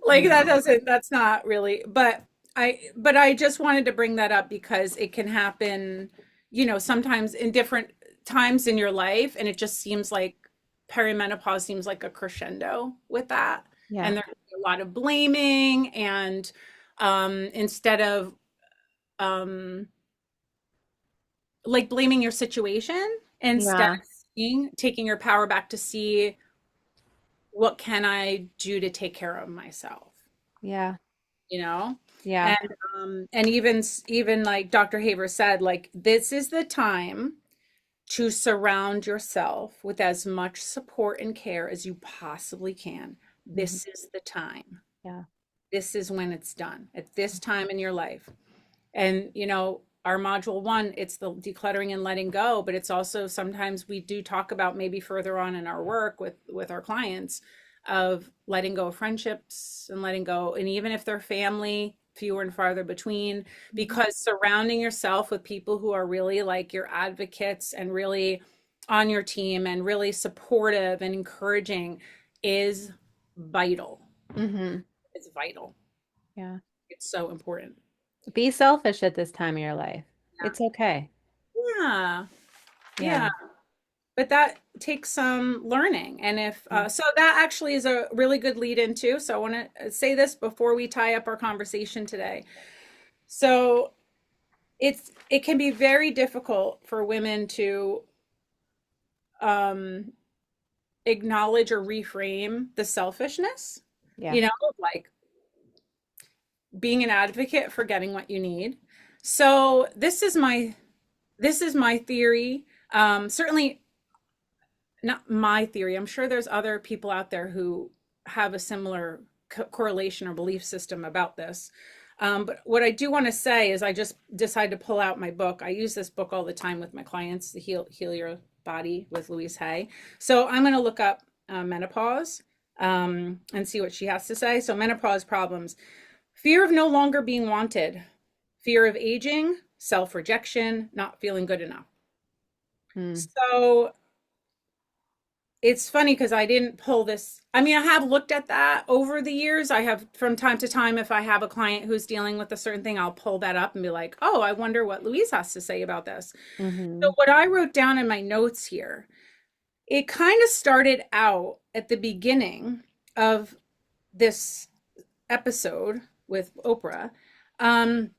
Like that
no.
doesn't, that's not really, but I just wanted to bring that up because it can happen, sometimes in different times in your life. And it just seems like perimenopause seems like a crescendo with that.
Yeah,
And there's a lot of blaming and instead of um, like blaming your situation, instead
yeah,
of taking your power back to see what can I do to take care of myself,
yeah,
you know?
yeah.
And even like Dr. Haver said, like this is the time to surround yourself with as much support and care as you possibly can.
Mm-hmm.
This is the time.
Yeah.
This is when it's done at this time in your life. And our module one, it's the decluttering and letting go, but it's also sometimes we do talk about maybe further on in our work with our clients of letting go of friendships and letting go, and even if they're family, fewer and farther between,
Mm-hmm.
because surrounding yourself with people who are really like your advocates and really on your team and really supportive and encouraging is vital.
Mm-hmm.
It's vital.
Yeah.
It's so important.
Be selfish at this time of your life.
Yeah.
It's okay.
Yeah.
Yeah.
Yeah. But that takes some learning. And if
Yeah.
so, that actually is a really good lead into. So I want to say this before we tie up our conversation today. So it can be very difficult for women to um, acknowledge or reframe the selfishness.
Yeah.
You know, like being an advocate for getting what you need. So this is my theory. Certainly not my theory. I'm sure there's other people out there who have a similar correlation or belief system about this. But what I do want to say is I just decided to pull out my book. I use this book all the time with my clients, the Heal Your Body with Louise Hay. So I'm going to look up menopause and see what she has to say. So menopause problems: fear of no longer being wanted, fear of aging, self-rejection, not feeling good enough.
Mm.
So it's funny because I didn't pull this. I mean, I have looked at that over the years. I have from time to time, if I have a client who's dealing with a certain thing, I'll pull that up and be like, oh, I wonder what Louise has to say about this. So,
Mm-hmm.
what I wrote down in my notes here, it kind of started out at the beginning of this episode with Oprah. Um,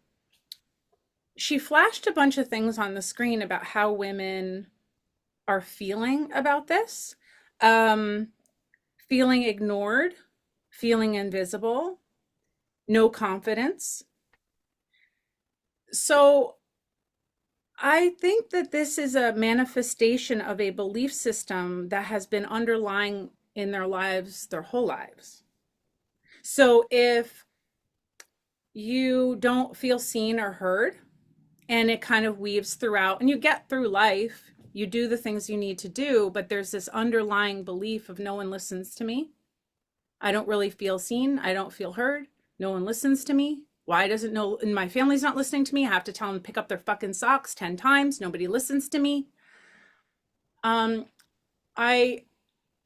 she flashed a bunch of things on the screen about how women are feeling about this. Um, Feeling ignored, feeling invisible, no confidence. So I think that this is a manifestation of a belief system that has been underlying in their lives their whole lives. So if you don't feel seen or heard, and it kind of weaves throughout, and you get through life, you do the things you need to do, but there's this underlying belief of no one listens to me. I don't really feel seen. I don't feel heard. No one listens to me. Why doesn't no and my family's not listening to me? I have to tell them to pick up their fucking socks 10 times. Nobody listens to me. Um I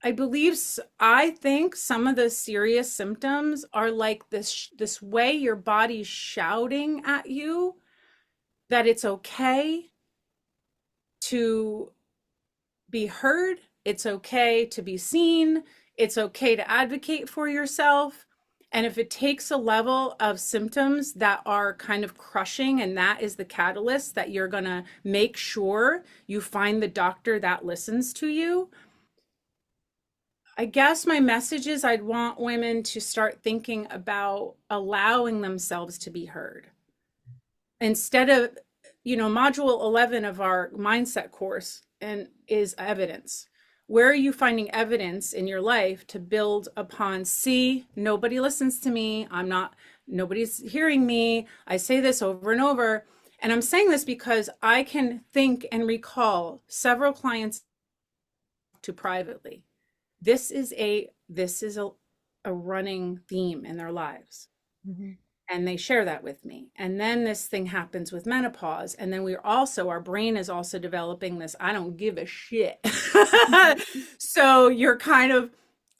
I believe I think some of the serious symptoms are like this way your body's shouting at you that it's okay to be heard, it's okay to be seen, it's okay to advocate for yourself. And if it takes a level of symptoms that are kind of crushing, and that is the catalyst that you're going to make sure you find the doctor that listens to you, I guess my message is I'd want women to start thinking about allowing themselves to be heard. Instead of, module 11 of our mindset course and is evidence. Where are you finding evidence in your life to build upon? See, nobody listens to me. Nobody's hearing me. I say this over and over. And I'm saying this because I can think and recall several clients to privately. This is a running theme in their lives.
Mhm.
And they share that with me. And then this thing happens with menopause. And then our brain is also developing this, I don't give a shit. So you're kind of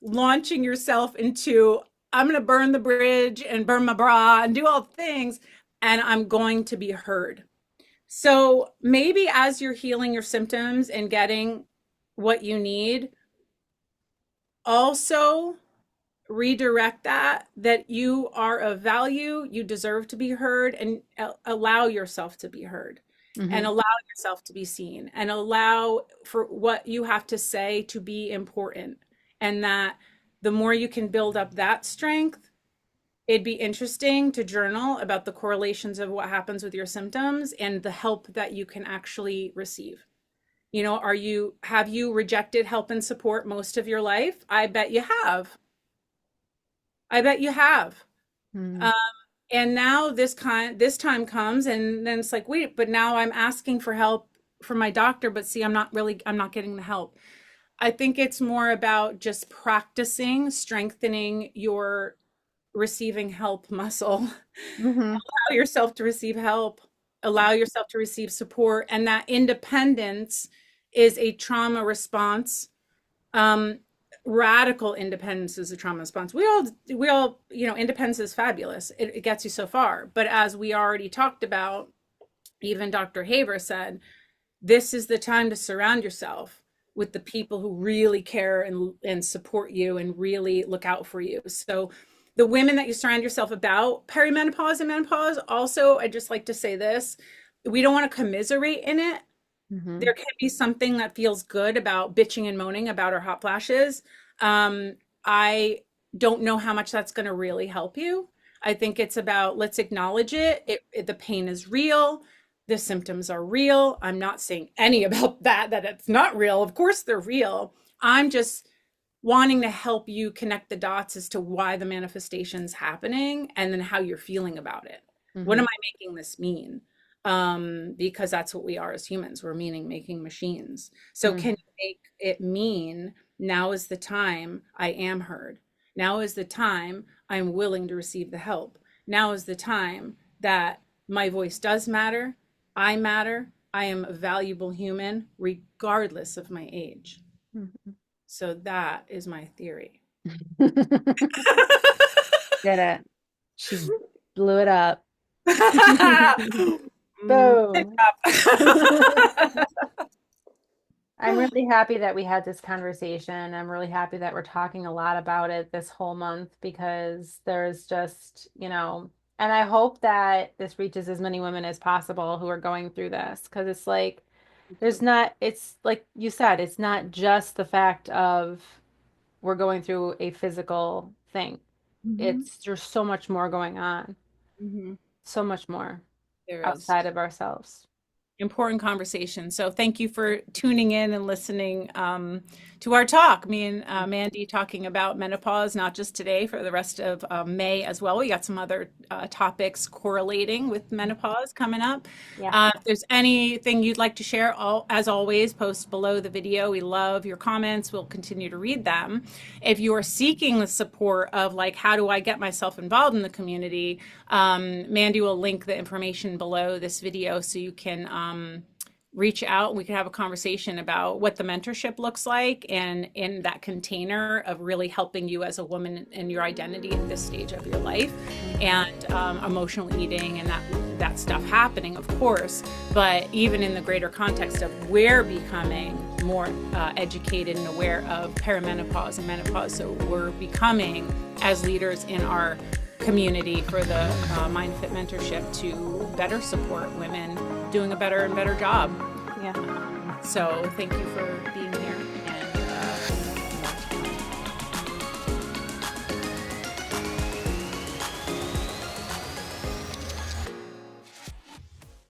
launching yourself into, I'm going to burn the bridge and burn my bra and do all the things, and I'm going to be heard. So maybe as you're healing your symptoms and getting what you need, also redirect that you are of value, you deserve to be heard, and allow yourself to be heard, and
Mhm.
allow yourself to be seen, and allow for what you have to say to be important. And that the more you can build up that strength, it'd be interesting to journal about the correlations of what happens with your symptoms and the help that you can actually receive. Have you rejected help and support most of your life? I bet you have. I bet you have.
Mhm.
Um, and now this time comes, and then it's like, wait, but now I'm asking for help from my doctor, but see, I'm not getting the help. I think it's more about just practicing, strengthening your receiving help muscle.
Mhm.
Allow yourself to receive help, allow yourself to receive support, and that independence is a trauma response. um Radical independence is a trauma response. We all independence is fabulous. It gets you so far, but as we already talked about, even Dr. Haber said, this is the time to surround yourself with the people who really care and support you and really look out for you. So the women that you surround yourself about perimenopause and menopause, also, I just like to say this, we don't want to commiserate in it.
Mhm.
There can be something that feels good about bitching and moaning about our hot flashes. I don't know how much that's going to really help you. I think it's about, let's acknowledge the pain is real. The symptoms are real. I'm not saying any about that it's not real. Of course they're real. I'm just wanting to help you connect the dots as to why the manifestation's happening and then how you're feeling about it. What am
Mhm.
I making this mean? Because that's what we are as humans. We're meaning making machines. So can
Mhm.
you make it mean, now is the time I am heard? Now is the time I'm willing to receive the help. Now is the time that my voice does matter. I matter. I am a valuable human, regardless of my age.
Mhm.
So that is my theory.
Did it. She blew it up.
Good
Boom.
job.
I'm really happy that we had this conversation. I'm really happy that we're talking a lot about it this whole month because there's just, and I hope that this reaches as many women as possible who are going through this because it's like, it's like you said, it's not just the fact of we're going through a physical thing.
Hmm.
There's so much more going on,
Hmm.
so much more
There is.
outside of ourselves.
Important conversation. So thank you for tuning in and listening to our talk. Me and Mandy talking about menopause, not just today, for the rest of May as well. We got some other topics correlating with menopause coming up.
Yeah.
If there's anything you'd like to share, as always, post below the video. We love your comments. We'll continue to read them. If you are seeking the support of, like, how do I get myself involved in the community, Mandy will link the information below this video so you can reach out. We can have a conversation about what the mentorship looks like, and in that container of really helping you as a woman in your identity at this stage of your life, and emotional eating and that stuff happening, of course, but even in the greater context of we're becoming more educated and aware of perimenopause and menopause. So we're becoming, as leaders in our community for the Mind Fit mentorship, to better support women doing a better and better job.
Yeah.
So thank you for being here.